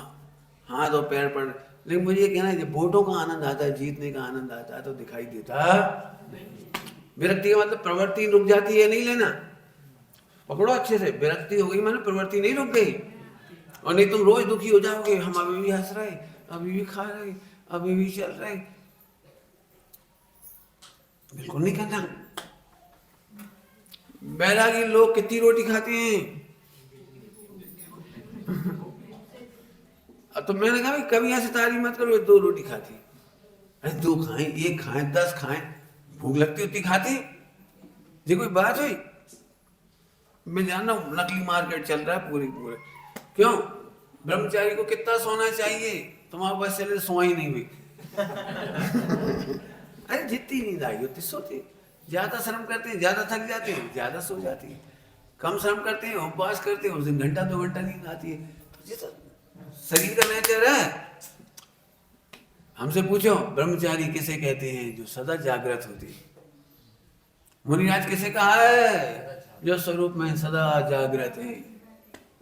Speaker 1: हाथ और पैर पड़। लेकिन मुझे ये कहना है, जब वोटों का आनंद आता है, जीतने का आनंद आता है, तो दिखाई देता नहीं। विरक्ति का मतलब प्रवृत्ति रुक जाती है, नहीं लेना, पकड़ो अच्छे से। विरक्ति हो गई मैंने, प्रवृत्ति नहीं रुक गई, और नहीं तुम रोज दुखी हो जाओगे, हम अभी भी हंस रहे, अभी भी खा रहे, अभी भी चल रहे, बिल्कुल नहीं करना। बैरागी लोग कितनी रोटी खाते हैं। अब तो मैंने कहा कभी ऐसे तारीफ मत करो, 2 रोटी खाती, अरे 2 खाएं, 1 खाएं, 10 खाएं, भूख लगती उतनी खाती, ये कोई बात हुई? मैं जान रहा हूँ नकली मार्केट चल रहा है पूरे। क्यों? ब्रह्मचारी को कितना सोना चाहिए, तुम्हारे पास चले सोई नहीं हुई। अरे जितनी नींद आई उतनी सोती, ज्यादा श्रम करते हैं ज्यादा थक जाते हैं, ज्यादा सो जाती है। कम श्रम करते हैं उपवास करते हैं उस दिन घंटा 2 घंटा नींद आती है। तो ये तो शरीर का नेचर है। हमसे पूछो ब्रह्मचारी किसे कहते हैं? जो सदा जागृत होती है। मुनिराज किसे कहा है? जो स्वरूप में सदा जागृत है,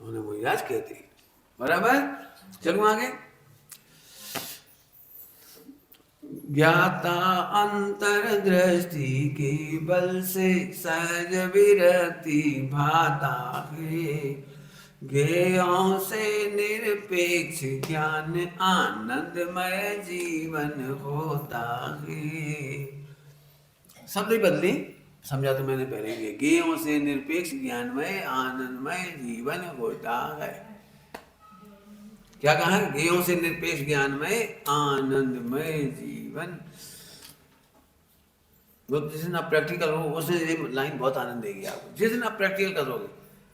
Speaker 1: उन्हें मुनिराज कहते हैं। बराबर। चलो आगे। ज्ञाता अंतर्दृष्टि के बल से सहज विरक्ति भाता है, ज्ञेयों से निरपेक्ष ज्ञान आनंदमय जीवन होता है। शब्द ही बदले, समझा तो मैंने पहले ही। ज्ञेयों से निरपेक्ष ज्ञानमय आनंदमय जीवन होता है। क्या कहा है? ज्ञेयों से निरपेक्ष ज्ञानमय आनंदमय जीवन। जिस दिन आप प्रैक्टिकल हो उस दिन ये लाइन बहुत आनंद देगी आपको। जिस दिन आप प्रैक्टिकल करोगे,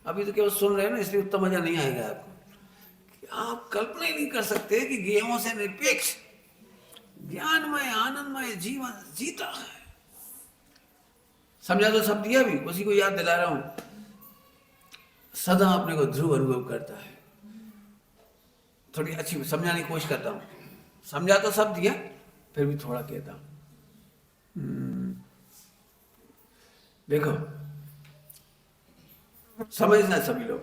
Speaker 1: अभी तो केवल सुन रहे हो ना, इसलिए उतना मजा नहीं आएगा आपको। आप कल्पना ही नहीं कर सकते कि ज्ञेयों से निरपेक्ष ज्ञानमय आनंदमय जीवन जीता है। समझा तो सब दिया, भी उसी को याद दिला रहा हूं। सदा अपने को ध्रुव अनुभव करता है। थोड़ी अच्छी समझाने की कोशिश करता हूं। समझा तो सब दिया, फिर भी थोड़ा कहता हूं। देखो, समझना सभी लोग।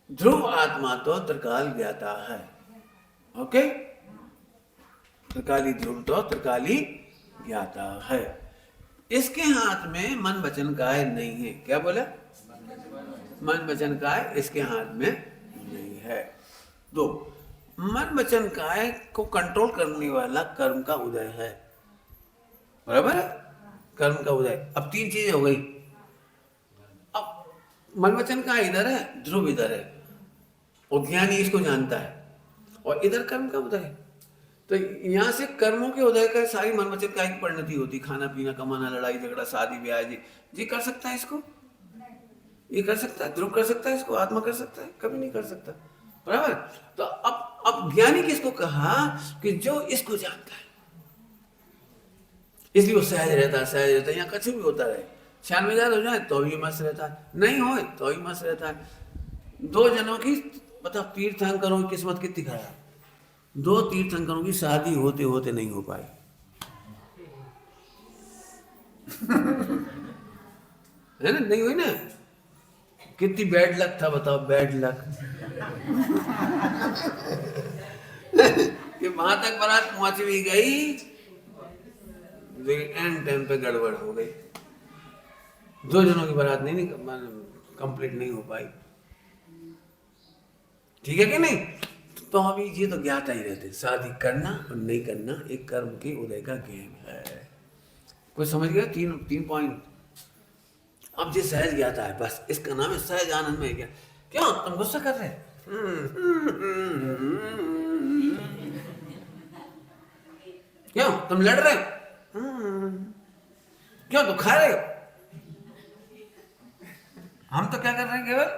Speaker 1: ध्रुव आत्मा तो त्रिकाल ज्ञाता है। ओके, त्रिकाली ध्रुव तो त्रिकाली ज्ञाता है। इसके हाथ में मन वचन काय नहीं है। क्या बोला? मन वचन काय इसके हाथ में नहीं है। 2, मन वचन काय को कंट्रोल करने वाला कर्म का उदय है। बराबर है? कर्म का उदय। अब 3 चीजें हो गई। अब मन वचन काय इधर है, ध्रुव इधर है, और ज्ञानी इसको जानता है, और इधर कर्म का उदय। तो यहाँ से कर्मों के उदय का सारी मन वचन काय की परिणति होती। खाना पीना, कमाना, लड़ाई झगड़ा, शादी ब्याह। जी कर सकता है इसको? ये कर सकता है? ध्रुव कर सकता है इसको? आत्मा कर सकता है? कभी नहीं कर सकता। बराबर। तो अब ज्ञानी किसको कहा? कि जो इसको जानता है। इसलिए वो सहज रहता है, सहज रहता है। यहाँ कछु भी होता रहे, 96 हो जाए तो भी मस्त रहता है, नहीं हो तो भी मस्त रहता है। 2 जनों की बताओ, तीर्थंकरों की किस्मत कितनी खराब। 2 तीर्थंकरों की शादी होते होते नहीं हो पाई। है ना? नहीं हुई ना? कितनी बैड लक था बताओ, बैड लक। कि वहां तक बारात पहुंच भी गई, लेकिन एंड टाइम पे गड़बड़ हो गई। 2 जनों की बारात नहीं कंप्लीट नहीं हो पाई। ठीक है कि नहीं? तो अभी ये तो ज्ञाता ही रहते। शादी करना और नहीं करना एक कर्म के उदय का गेम है। कोई समझ गया? 3 पॉइंट। अब ये सहज ज्ञाता है, बस इसका नाम है सहज आनंद में ज्ञान। क्यों तुम गुस्सा कर रहे? क्यों तुम लड़ रहे? क्यों तुम खा रहे हो? हम तो क्या कर रहे हैं केवल?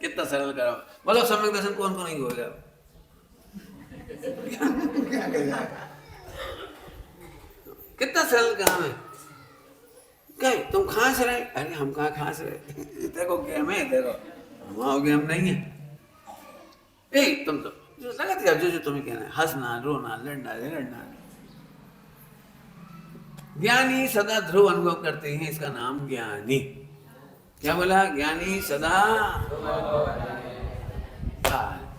Speaker 1: कितना सरल करो। बोलो सम्यक दर्शन कौन को नहीं होगा? कितना सरल काम है। क्या तुम खांस रहे? अरे हम कहाँ खांस रहे? देखो गेम है, देखो हमारा गेम नहीं है। तुम तो लगा दिया जो तुम्हें कहना है, हंसना, रोना, लड़ना, झगड़ना। ज्ञानी सदा ध्रुव अनुभव करते हैं, इसका नाम ज्ञानी। क्या बोला? ज्ञानी सदा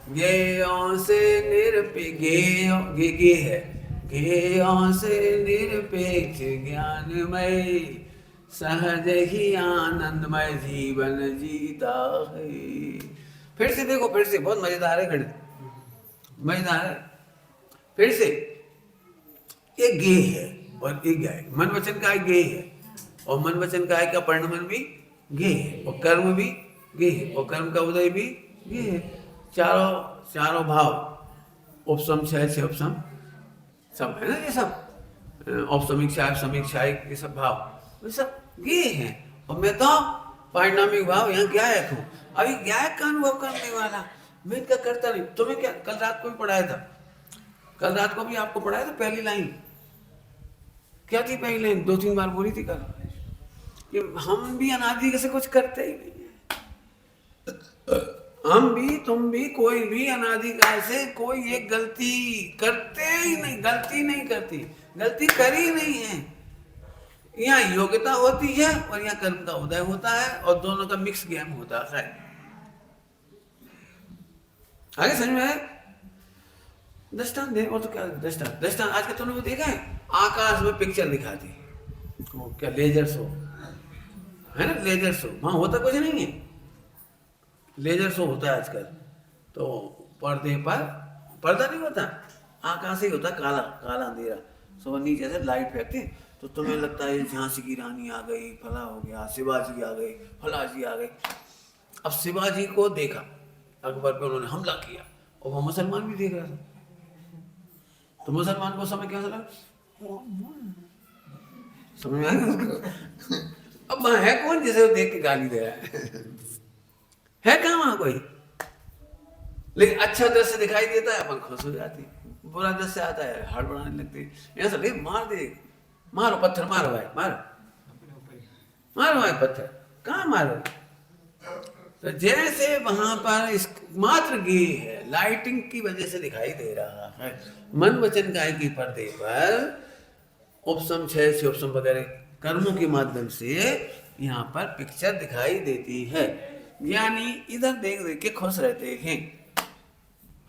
Speaker 1: ज्ञेयों से निरपेक्ष, ज्ञेयों से निरपेक्ष ज्ञानमय सहज ही आनंदमय जीवन जीता है। फिर से देखो, फिर से बहुत मजेदार है गणित, मजेदार है। फिर से एक गे है और एक गाय। मन वचन का गे है, और मन वचन का का परिणमन भी गे है, और कर्म भी गे है, और कर्म का उदय भी गे है। चारों भाव, उपसम क्षय उपसम सब है ना, ये सब औपसमिक समीक क्षायिक, ये सब भाव ये सब गे हैं। और मैं तो पारिणामिक भाव यहाँ गायक हूँ। अभी गायक का अनुभव करने वाला मैं इनका करता नहीं। तुम्हें क्या कल रात को भी पढ़ाया था, कल रात को भी आपको पढ़ाया था पहली लाइन। क्या थी पहले, 2-3 बार बोली थी कल कि हम भी अनादि से कुछ करते ही नहीं है। हम भी, तुम भी, कोई भी अनादिकाल से कोई एक गलती करते ही नहीं, गलती नहीं करती, गलती करी नहीं है। यहाँ योग्यता होती है और यहाँ कर्म का उदय होता है और दोनों का मिक्स गेम होता है। आगे समझ में आया? दृष्टांत दे, और तो क्या दृष्टांत आज के तुमने वो देखा है, आकाश में पिक्चर दिखाती वो क्या लेजर शो है ना, लेजर शो, वहां होता कुछ नहीं है, लेजर शो होता है आजकल। तो पर्दे पर पर्दा नहीं होता, आकाश ही होता, काला काला अंधेरा, सो नीचे से लाइट फेंकते तो तुम्हें लगता है झांसी की रानी आ गई, फला हो गया, शिवाजी आ गई, फला जी आ गई। अब शिवाजी को देखा, अकबर पे उन्होंने हमला किया और वो मुसलमान भी देख रहा था, तो मुसलमान को समय क्या चला, समझ में आया उसको? अब वहां है कौन जिसे वो देख के गाली दे रहा है कहाँ वहां कोई? लेकिन अच्छा दृश्य दिखाई देता है, अपन खुश हो जाती, बुरा दृश्य आता है हड़बड़ाने लगती, ऐसा ले मार दे, मारो पत्थर, मारो भाई, मारो भाई पत्थर, कहाँ मारो? तो जैसे वहां पर इस मात्र गे है, लाइटिंग की वजह से दिखाई दे रहा है, मन वचन काया की पर्दे पर उपसम छह से उपसम वगैरह कर्मों के माध्यम से यहाँ पर पिक्चर दिखाई देती है। यानी इधर देख देख के खुश रहते हैं।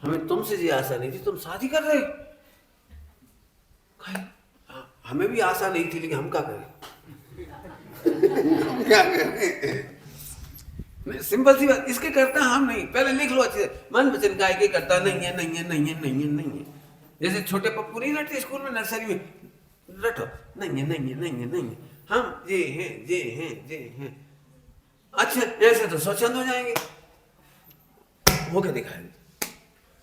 Speaker 1: हमें तुमसे ये आशा नहीं थी, तुम शादी कर रहे, हमें भी आशा नहीं थी, लेकिन हम क्या करें? क्या करें? सिंपल सी बात, इसके करता हम नहीं, पहले लिख लो अच्छे से, मन वचन काया के करता नहीं है, नहीं है, नहीं है, नहीं है, नहीं है। जैसे छोटे पप्पू नहीं रटते स्कूल में, नर्सरी में, रटो नहीं है, नहीं है, नहीं है, नहीं है, हम ये हैं, ये हैं, ये हैं। अच्छा ऐसे तो स्वच्छंद हो जाएंगे, वो क्या दिखाएंगे?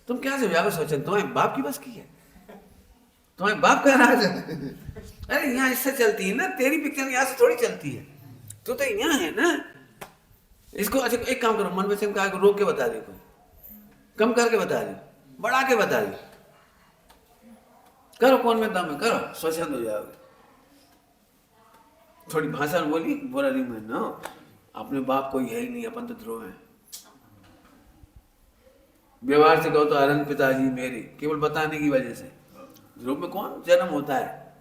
Speaker 1: तुम क्या समझाओगे स्वच्छंद? तुम्हारे बाप की बस की है, तुम्हारे बाप का राज है। अरे यहाँ इससे चलती है ना, तेरी पिक्चर यहाँ से थोड़ी चलती है, तो यहाँ है ना। इसको अच्छा एक काम करो, मन वचन काया को रोक के बता दे, कम करके बता दे, बढ़ा के बता दे, करो कौन में दम है, करो, स्वच्छंद हो जाओगे। थोड़ी भाषा बोली, बुरा नहीं मानना, अपने बाप कोई है ही नहीं, अपन तो ध्रुव है। व्यवहार से कहो तो अरन पिताजी मेरे, केवल बताने की वजह से। ध्रुव में कौन जन्म होता है?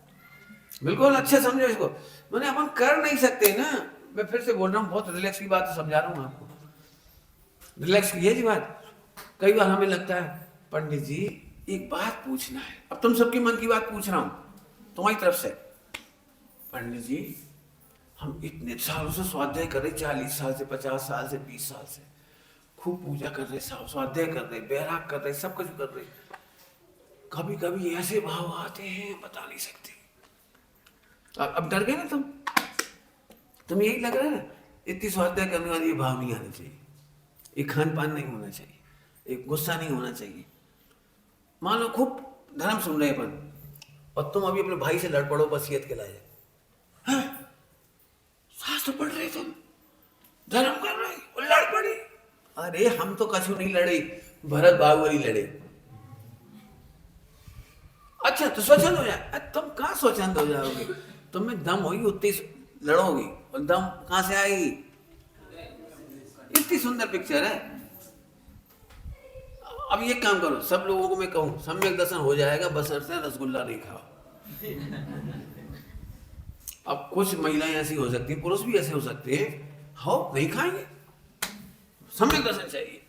Speaker 1: बिल्कुल अच्छे समझो इसको, मैंने अपन कर नहीं सकते ना। मैं फिर से बोल रहा हूँ, बहुत रिलैक्स की बात समझा रहा हूँ आपको, रिलैक्स की है बात। कई बार हमें लगता है पंडित जी एक बात पूछना है, अब तुम सबके मन की बात पूछ रहा हूँ तुम्हारी तरफ से। पंडित जी हम इतने सालों से स्वाध्याय कर रहे, 40 साल से, 50 साल से, 20 साल से, खूब पूजा कर रहे, स्वाध्याय कर रहे, बैराग कर रहे, सब कुछ कर रहे, कभी कभी ऐसे भाव आते हैं बता नहीं सकते। अब डर गए ना तुम यही लग रहा है ना, इतनी स्वाध्याय करने वाली ये भाव नहीं आना चाहिए, एक खान पान नहीं होना चाहिए, एक गुस्सा नहीं होना चाहिए। मान लो खूब धर्म सुन रहे अपन, और तुम अभी अपने भाई से लड़ पड़ो वसीयत के लायक, शास्त्र पढ़ रहे, तुम धर्म कर रहे और लड़ पड़े। अरे हम तो कछु नहीं लड़े, भरत बाहुबली लड़े। अच्छा तो स्वच्छंद हो जाए, तुम कहाँ स्वच्छंद हो जाओगे? तुम्हें दम होगी उतनी लड़ोगी, और दम कहाँ से आएगी? इतनी सुंदर पिक्चर है। अब ये काम करो, सब लोगों को मैं कहूँ सम्यक दर्शन हो जाएगा, बशर्ते रसगुल्ला नहीं खाओ। अब कुछ महिलाएं ऐसी हो सकती हैं, पुरुष भी ऐसे हो सकते हैं, हो नहीं खाएंगे, सम्यक दर्शन चाहिए।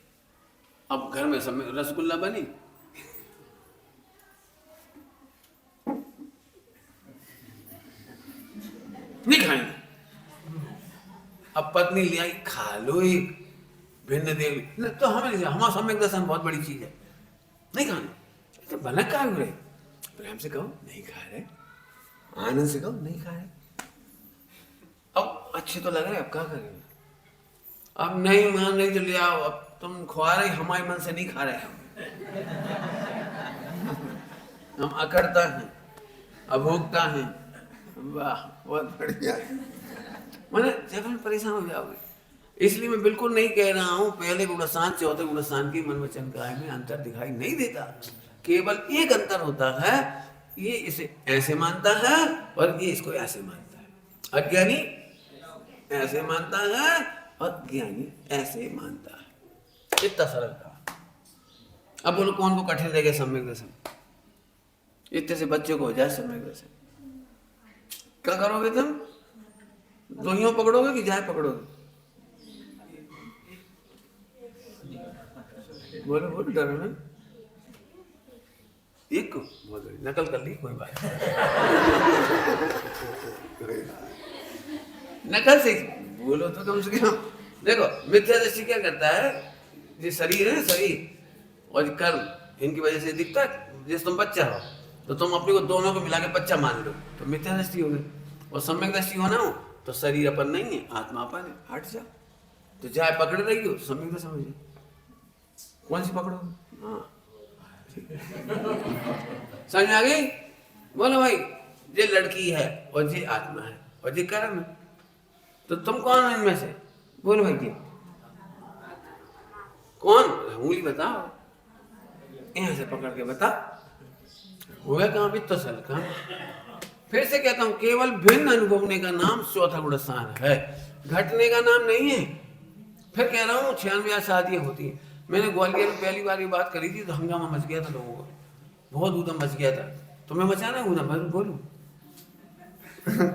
Speaker 1: अब घर में सम्यक रसगुल्ला बनी, नहीं खाएंगे। अब पत्नी ले आई, खा लो एक भिन्न देवी, तो हमें नहीं, हमारा सम्यक दर्शन बहुत बड़ी चीज है, नहीं खाना। तो बना क्या हो रहे, प्रेम से कहो नहीं खा रहे, आनंद से कहो नहीं खा रहे। अब अच्छे तो लग रहे, अब क्या करेंगे? अब नहीं मान रही तो ले आओ, अब तुम खुआ रहे, हमारे मन से नहीं खा रहे हम अकड़ता हैं, अभोगता हैं। वाह बहुत बढ़िया। मैंने जब परेशान हो जाओगे, इसलिए मैं बिल्कुल नहीं कह रहा हूं पहले गुणस्थान चौथे गुणस्थान की मन वचन काया में अंतर दिखाई नहीं देता। केवल एक अंतर होता है, ये इसे ऐसे मानता है और ये इसको ऐसे मानता है। अज्ञानी ऐसे मानता है और ज्ञानी ऐसे मानता है। इतना सरल था। अब बोलो कौन को कठिन लगे सम्यक दर्शन? इतने से बच्चों को हो जाए सम्यक दर्शन, क्या करोगे तुम? दोहियों पकड़ोगे कि जाए पकड़ोगे? बोलो बोलो, डरो ना। एक को नकल कर ली, कोई बात नकल से बोलो तो कम से कम। देखो मिथ्या दृष्टि क्या करता है, ये शरीर है, शरीर और कर्म, इनकी वजह से दिखता है। जैसे तुम बच्चा हो तो तुम अपने को दोनों को मिला के बच्चा मान लो, तो मिथ्या दृष्टि हो गई। और सम्यक दृष्टि होना हो तो शरीर अपन नहीं है, आत्मा अपन है, हट जाओ। तो चाहे पकड़ रही हो सम्यक दृष्टि समझिए, कौन सी पकड़ोगे? हाँ समझ आ गई? बोलो भाई, ये लड़की है और ये आत्मा है और ये कर्म है, तो तुम कौन हो इनमें से? बोलो भाई क्या कौन? उंगली बताओ, यहाँ से पकड़ के बता। हो गया काम इतना सल काम। फिर से कहता हूं, केवल भिन्न अनुभवने का नाम चौथा गुण स्थान है, घटने का नाम नहीं है। फिर कह रहा हूँ 96 शादियां होती हैं। मैंने ग्वालियर में पहली बार ये बात करी थी तो हंगामा मच गया था लोगों को, बहुत ऊधम मच गया था। तुम्हें मचाना ऊधम? मैं बोलूं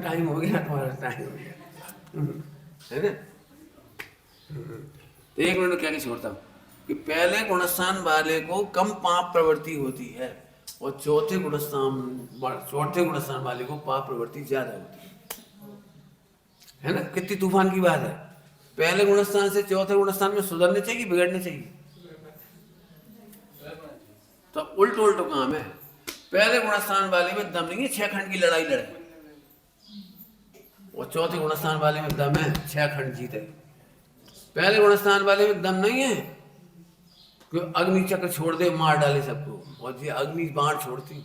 Speaker 1: टाइम हो गया तुम्हारा, टाइम हो गया है ना। तो एक मिनट क्या छोड़ता हूँ कि पहले गुणस्थान वाले को कम पाप प्रवृत्ति होती है और चौथे गुणस्थान वाले को पाप प्रवृत्ति ज्यादा होती है ना। कितनी तूफान की बात है। पहले गुणस्थान से चौथे गुणस्थान में सुधरने चाहिए, बिगड़ने चाहिए? तो उल्ट काम है। पहले गुणस्थान वाले में दम नहीं है 6 खंड की लड़ाई लड़े, और चौथे गुणस्थान वाले में दम है 6 खंड जीते। पहले गुणस्थान वाले में दम नहीं है कि अग्नि चक्र छोड़ दे, मार डाले सबको, और ये अग्नि बाण छोड़ती।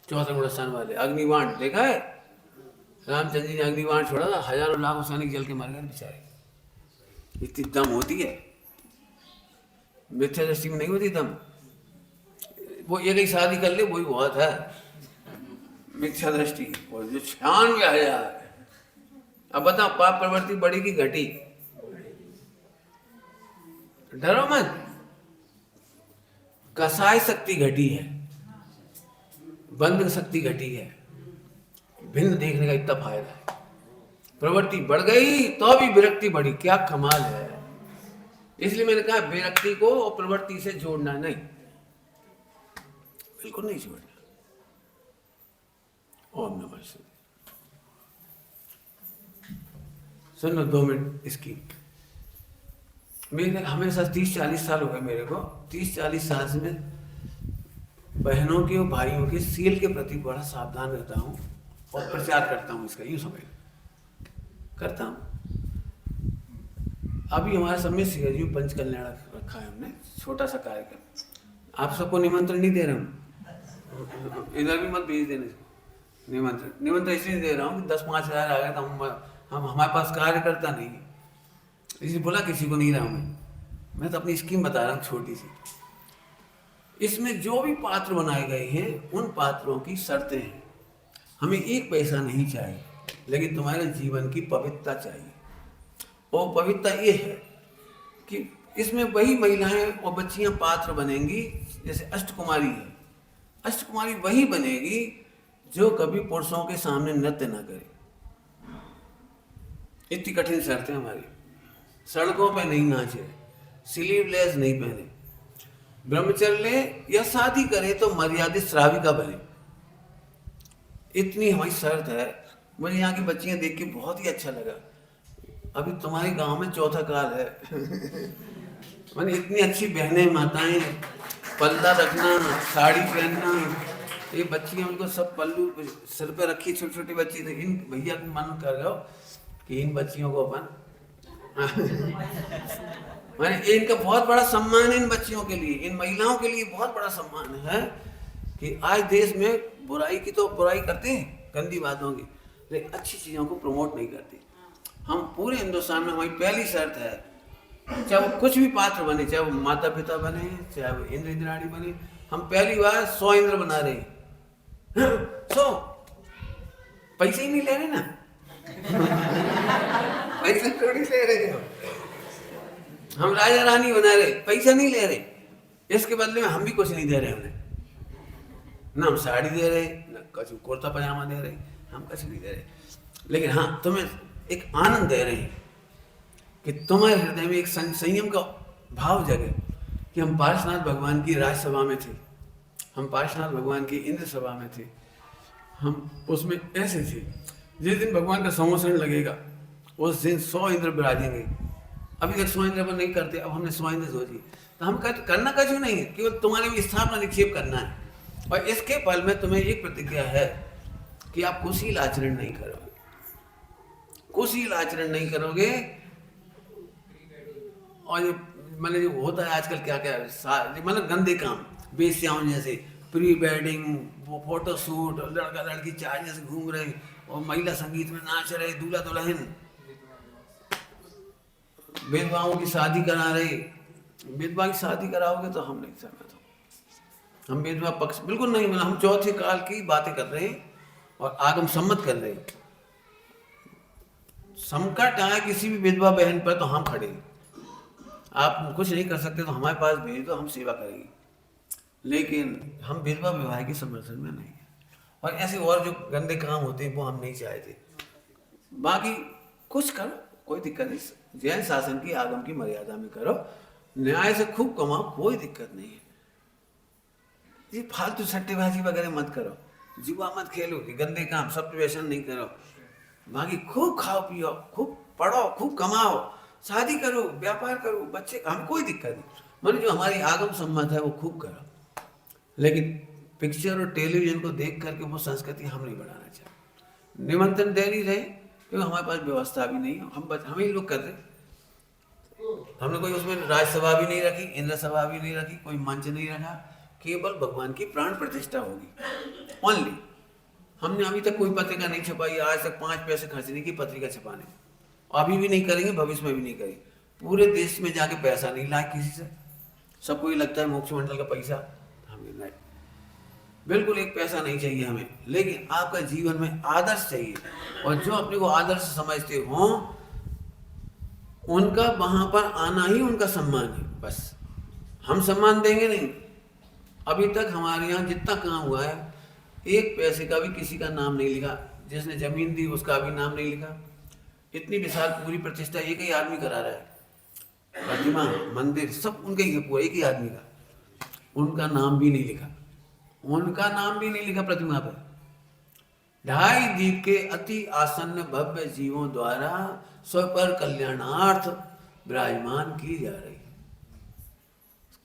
Speaker 1: चौथे गुणस्थान वाले अग्नि बाण देखा है, रामचंद्र जी ने अग्नि बाण छोड़ा था, हजारों लाखों सैनिक जल के मर गए बेचारे। इतनी दम होती है। मिथ्या दृष्टि में नहीं होती दम। वो एक ही शादी कर ले वही बहुत है मिथ्या दृष्टि। और जो 96,000, अब बताओ पाप प्रवृत्ति बढ़ी की घटी? डरो मत, कसाई शक्ति घटी है, बंध शक्ति घटी है। भिन्न देखने का इतना फायदा है। प्रवृत्ति बढ़ गई तो भी विरक्ति बढ़ी, क्या कमाल है। इसलिए मैंने कहा विरक्ति को और प्रवृत्ति से जोड़ना नहीं, बिल्कुल नहीं जोड़ना। ओम नमः शिवाय। सुन लो 2 मिनट इसकी। मेरे हमेशा 30-40 साल हो गए मेरे को। 30-40 साल से मैं बहनों के और भाइयों के सील के प्रति बड़ा सावधान रहता हूँ और प्रचार करता हूँ इसका, यूँ समझ करता हूँ। अभी हमारे समय सिंह पंच कल्याण रखा है हमने, छोटा सा कार्यक्रम। आप सबको निमंत्रण नहीं दे रहा हूँ, इधर भी मत भेज देने। निमंत्रण इसलिए दे रहा हूँ कि 10-5 हज़ार आ गए तो हम हमारे पास कार्यकर्ता नहीं है, इसलिए बोला किसी को नहीं रहा मैं तो अपनी स्कीम बता रहा हूँ छोटी सी। इसमें जो भी पात्र बनाए गए हैं उन पात्रों की शर्तें हैं। हमें 1 पैसा नहीं चाहिए, लेकिन तुम्हारे जीवन की पवित्रता चाहिए। और पवित्रता ये है कि इसमें वही महिलाएं और बच्चियां पात्र बनेंगी, जैसे अष्टकुमारी है। अष्टकुमारी वही बनेगी जो कभी पुरुषों के सामने नृत्य ना करे। इतनी कठिन शर्त है हमारी। सड़कों पे नहीं नाचे, स्लीवलेस नहीं पहने, ब्रह्मचर्य या शादी करे तो मर्यादित श्राविका बने। इतनी हमारी शर्त है। मुझे यहाँ की बच्चियां देख के बहुत ही अच्छा लगा। अभी तुम्हारे गांव में चौथा काल है मैंने इतनी अच्छी बहनें माताएं, पल्ला रखना, साड़ी पहनना, ये बच्चियां उनको सब पल्लू सिर पे रखी, छोटी छोटी बच्ची। तो इन भैया को मन कर रहा कि इन बच्चियों को अपन मैंने इनका बहुत बड़ा सम्मान है। इन बच्चियों के लिए, इन महिलाओं के लिए बहुत बड़ा सम्मान है कि आज देश में बुराई की तो बुराई करते हैं, गंदी बातों की, लेकिन अच्छी चीज़ों को प्रमोट नहीं करते। हम पूरे हिंदुस्तान में, हमारी पहली शर्त है, चाहे वो कुछ भी पात्र बने, चाहे वो माता पिता बने, चाहे वो इंद्र इंद्राणी बने, हम पहली बार 100 इंद्र बना रहे हैं। सो पैसे ही नहीं ले रहे ना। पैसे थोड़ी ले रहे हो, हम राजा रानी बना रहे, पैसा नहीं ले रहे। इसके बदले में हम भी कुछ नहीं दे रहे उन्हें, ना हम साड़ी दे रहे, ना कुछ कुर्ता पजामा दे रहे, हम कुछ नहीं दे रहे। लेकिन हाँ, तुम्हें एक आनंद दे रहे हैं कि तुम्हारे हृदय में एक संयम का भाव जगे कि हम पार्श्वनाथ भगवान की राजसभा में थे, हम पार्श्वनाथ भगवान की इंद्र सभा में थे, हम उसमें ऐसे थे। जिस दिन भगवान का संवत्सरण लगेगा उस दिन 100 इंद्र विराजेंगे। अभी तक 100 इंद्र पर नहीं करते, अब हमने 100 इंद्र सोची। तो हम करना कछु नहीं है, केवल तुम्हारे में स्थापना निक्षेप करना है। और इसके फल में तुम्हें एक प्रतिज्ञा है कि आप कुशील आचरण नहीं करोगे, कुशील आचरण नहीं करोगे। और ये मतलब जो होता है आजकल क्या क्या मतलब गंदे काम, बेस्याओं जैसे प्री वेडिंग, वो फोटो शूट, लड़का लड़की चाय जैसे घूम रहे, और महिला संगीत में नाच रहे, दूल्हा दुल्हन, विधवाओं की शादी करा रहे। विधवा की शादी कराओगे तो हम नहीं सहमत हो, हम विधवा पक्ष बिल्कुल नहीं। मतलब हम चौथे काल की बातें कर रहे हैं और आगम सम्मत कर रहे हैं। संकट आए किसी भी विधवा बहन पर तो हम खड़े हैं। आप कुछ नहीं कर सकते तो हमारे पास भेज दो, हम सेवा करेंगे। लेकिन हम विधवा विवाह के समर्थन में नहीं है। और ऐसे और जो गंदे काम होते हैं वो हम नहीं चाहते। बाकी कुछ करो, कोई दिक्कत नहीं, जैन शासन की आगम की मर्यादा में करो, न्याय से खूब कमाओ, कोई दिक्कत नहीं है। ये फालतू सट्टेबाजी वगैरह मत करो, जुआ मत खेलो, ये गंदे काम सब व्यसन नहीं करो। बाकी खूब खाओ पियो, खूब पढ़ो, खूब कमाओ, शादी करो, व्यापार करो, बच्चे, हमें कोई दिक्कत नहीं। मतलब जो हमारी आगम सम्मत है वो खूब करो। लेकिन पिक्चर और टेलीविजन को देख करके वो संस्कृति हम नहीं बढ़ाना चाहते। निमंत्रण दे नहीं रहे क्योंकि हमारे पास व्यवस्था भी नहीं है, हम ही लोग कर रहे। हमने कोई उसमें राजसभा भी नहीं रखी, इंद्र सभा भी नहीं रखी, कोई मंच नहीं रखा, केवल भगवान की प्राण प्रतिष्ठा होगी ओनली। हमने अभी तक कोई पत्रिका नहीं छपाई, आज तक 5 पैसे खर्चने की पत्रिका छपाने, अभी भी नहीं करेंगे, भविष्य में भी नहीं करेंगे। पूरे देश में जाके पैसा नहीं लाए किसी से, सबको ये लगता है मुख्यमंडल का पैसा, हमें नहीं, बिल्कुल एक पैसा नहीं चाहिए हमें। लेकिन आपका जीवन में आदर्श चाहिए, और जो अपने को आदर्श समझते हो उनका वहां पर आना ही उनका सम्मान है। बस हम सम्मान देंगे नहीं। अभी तक हमारे यहाँ जितना काम हुआ है, एक पैसे का भी किसी का नाम नहीं लिखा, जिसने जमीन दी उसका भी नाम नहीं लिखा। इतनी विशाल पूरी प्रतिष्ठा एक ही आदमी करा रहा है, प्रतिमा मंदिर सब उनके ही है, पूरा एक ही आदमी का, उनका नाम भी नहीं लिखा, उनका नाम भी नहीं लिखा प्रतिमा पर। 2.5 दीप के अति आसन्न भव्य जीवों द्वारा स्वपर कल्याणार्थ विराजमान की जा रही।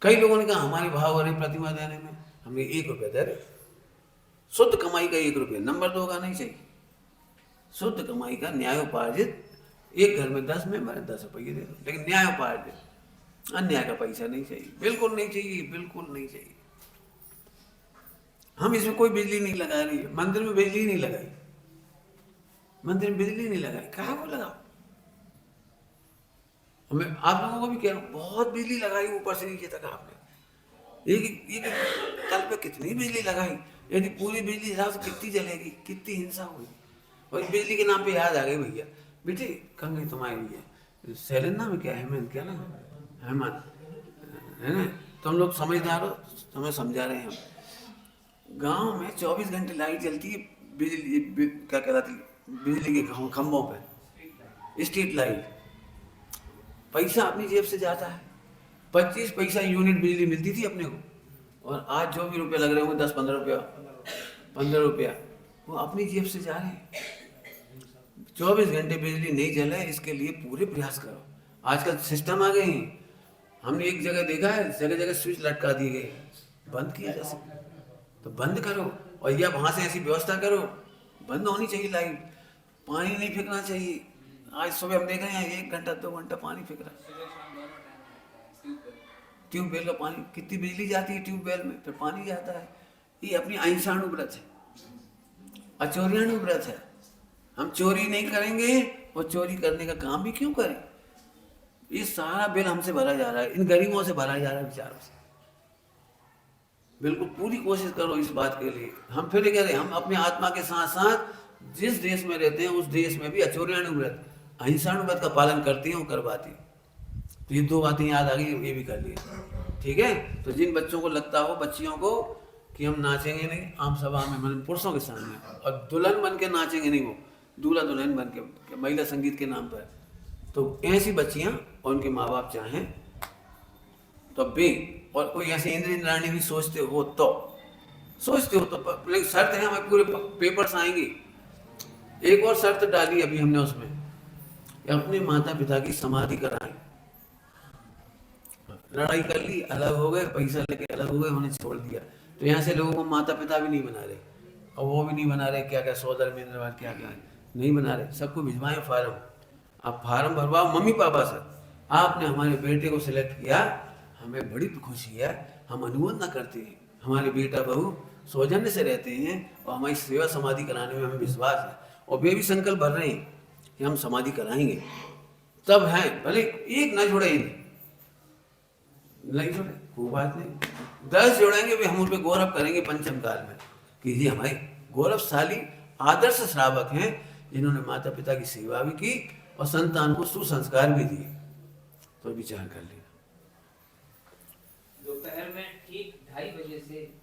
Speaker 1: कई लोगों ने कहा हमारे भाव हो रहे प्रतिमा देने में, हमने 1 रुपया दे रहे, शुद्ध कमाई का 1 रुपया, नंबर 2 का नहीं चाहिए, शुद्ध कमाई का न्यायोपार्जित। एक घर में 10 मेंबर है, 10 रुपये दे दो, लेकिन न्यायोपार्जित, अन्याय का पैसा नहीं चाहिए, बिल्कुल नहीं चाहिए, बिल्कुल नहीं चाहिए। हम इसमें कोई बिजली नहीं लगा रही है, मंदिर में बिजली नहीं लगाई, मंदिर में बिजली नहीं लगाई, कहाँ को लगाओ। मैं आप लोगों को भी कह रहा हूँ, बहुत बिजली लगाई ऊपर से नीचे तक आपने। एक तल पे कितनी बिजली लगाई, यदि पूरी बिजली हिसाब से कितनी जलेगी, कितनी हिंसा हुई। और बिजली के नाम पे याद आ गई भैया, बेटे कंगे तुम्हारे भैया सैलन नाम है क्या, हेमंत क्या ना, हेमंत है ना, तुम लोग समझदार हो, तुम्हें समझा रहे हैं हम। गांव में 24 घंटे लाइट जलती है, बिजली क्या कहलाती है, बिजली के खंभों पे स्ट्रीट लाइट। पैसा अपनी जेब से जाता है, 25 पैसा यूनिट बिजली मिलती थी अपने को, और आज जो भी रुपये लग रहे होंगे 10-15 रुपया, 15 रुपया, वो अपनी जेब से जा रहे हैं। 24 घंटे बिजली नहीं जले, इसके लिए पूरे प्रयास करो। आजकल सिस्टम आ गए हैं, हमने एक जगह देखा है, जगह जगह स्विच लटका दिए गए, बंद किया जा सकता तो बंद करो, और या वहाँ से ऐसी व्यवस्था करो, बंद होनी चाहिए लाइट। पानी नहीं फेंकना चाहिए, आज सुबह हम देख रहे हैं 1 घंटा 2 घंटा पानी फेंक रहा है। ट्यूबवेल का पानी, कितनी बिजली जाती है ट्यूबवेल में, फिर पानी जाता है। ये अपनी अहिंसाणु व्रत है, अचोरियाणु व्रत है। हम चोरी नहीं करेंगे, और चोरी करने का काम भी क्यों करें। ये सारा बिल हमसे भरा जा रहा है, इन गरीबों से भरा जा रहा है, बेचारों से। बिल्कुल पूरी कोशिश करो इस बात के लिए। हम फिर कह रहे हम अपने आत्मा के साथ साथ जिस देश में रहते हैं उस देश में भी अचौर्यानुव्रत अहिंसानुव्रत का पालन करती हैं और करवाती हैं। तो ये दो बातें याद आ गई, ये भी कर लिए। ठीक है, तो जिन बच्चों को लगता हो, बच्चियों को, कि हम नाचेंगे नहीं आम सभा में, मतलब पुरुषों के सामने, और दुल्हन बन के नाचेंगे नहीं, वो दूल्हा दुल्हन बन के महिला संगीत के नाम पर, तो ऐसी बच्चियां और उनके माँ बाप चाहें तो भी, और कोई ऐसे इंद्र इंद्राणी भी सोचते हो तो लेकिन शर्त है हमें पूरे पेपर्स आएंगे। एक और शर्त डाली अभी हमने उसमें कि अपने माता पिता की समाधि कराएं। लड़ाई कर ली, अलग हो गए, पैसा लेके अलग हो गए, उन्हें छोड़ दिया, तो यहाँ से लोगों को माता पिता भी नहीं बना रहे, और वो भी नहीं बना रहे क्या क्या सोदर मित्रवाद क्या क्या नहीं बना रहे। सबको भिजवाएं फार्म, आप फार्म भरवाओ मम्मी पापा से, आपने हमारे बेटे को सिलेक्ट किया, हमें बड़ी खुशी है, हम अनुमोदन करते हैं, हमारे बेटा बहू सौजन्य से रहते हैं और हमारी सेवा समाधि कराने में हमें विश्वास है, और वे भी संकल्प भर रहे हैं कि हम समाधि कराएंगे। तब है भले एक न जोड़े, नहीं जोड़े कोई बात नहीं, 10 जोड़ेंगे भी, हम उन पर गौरव करेंगे पंचम काल में कि ये हमारे गौरवशाली आदर्श श्रावक हैं जिन्होंने माता पिता की सेवा भी की और संतान को सुसंस्कार भी दिए। तो विचार कर लेना।
Speaker 2: दोपहर में ठीक 2:30 बजे से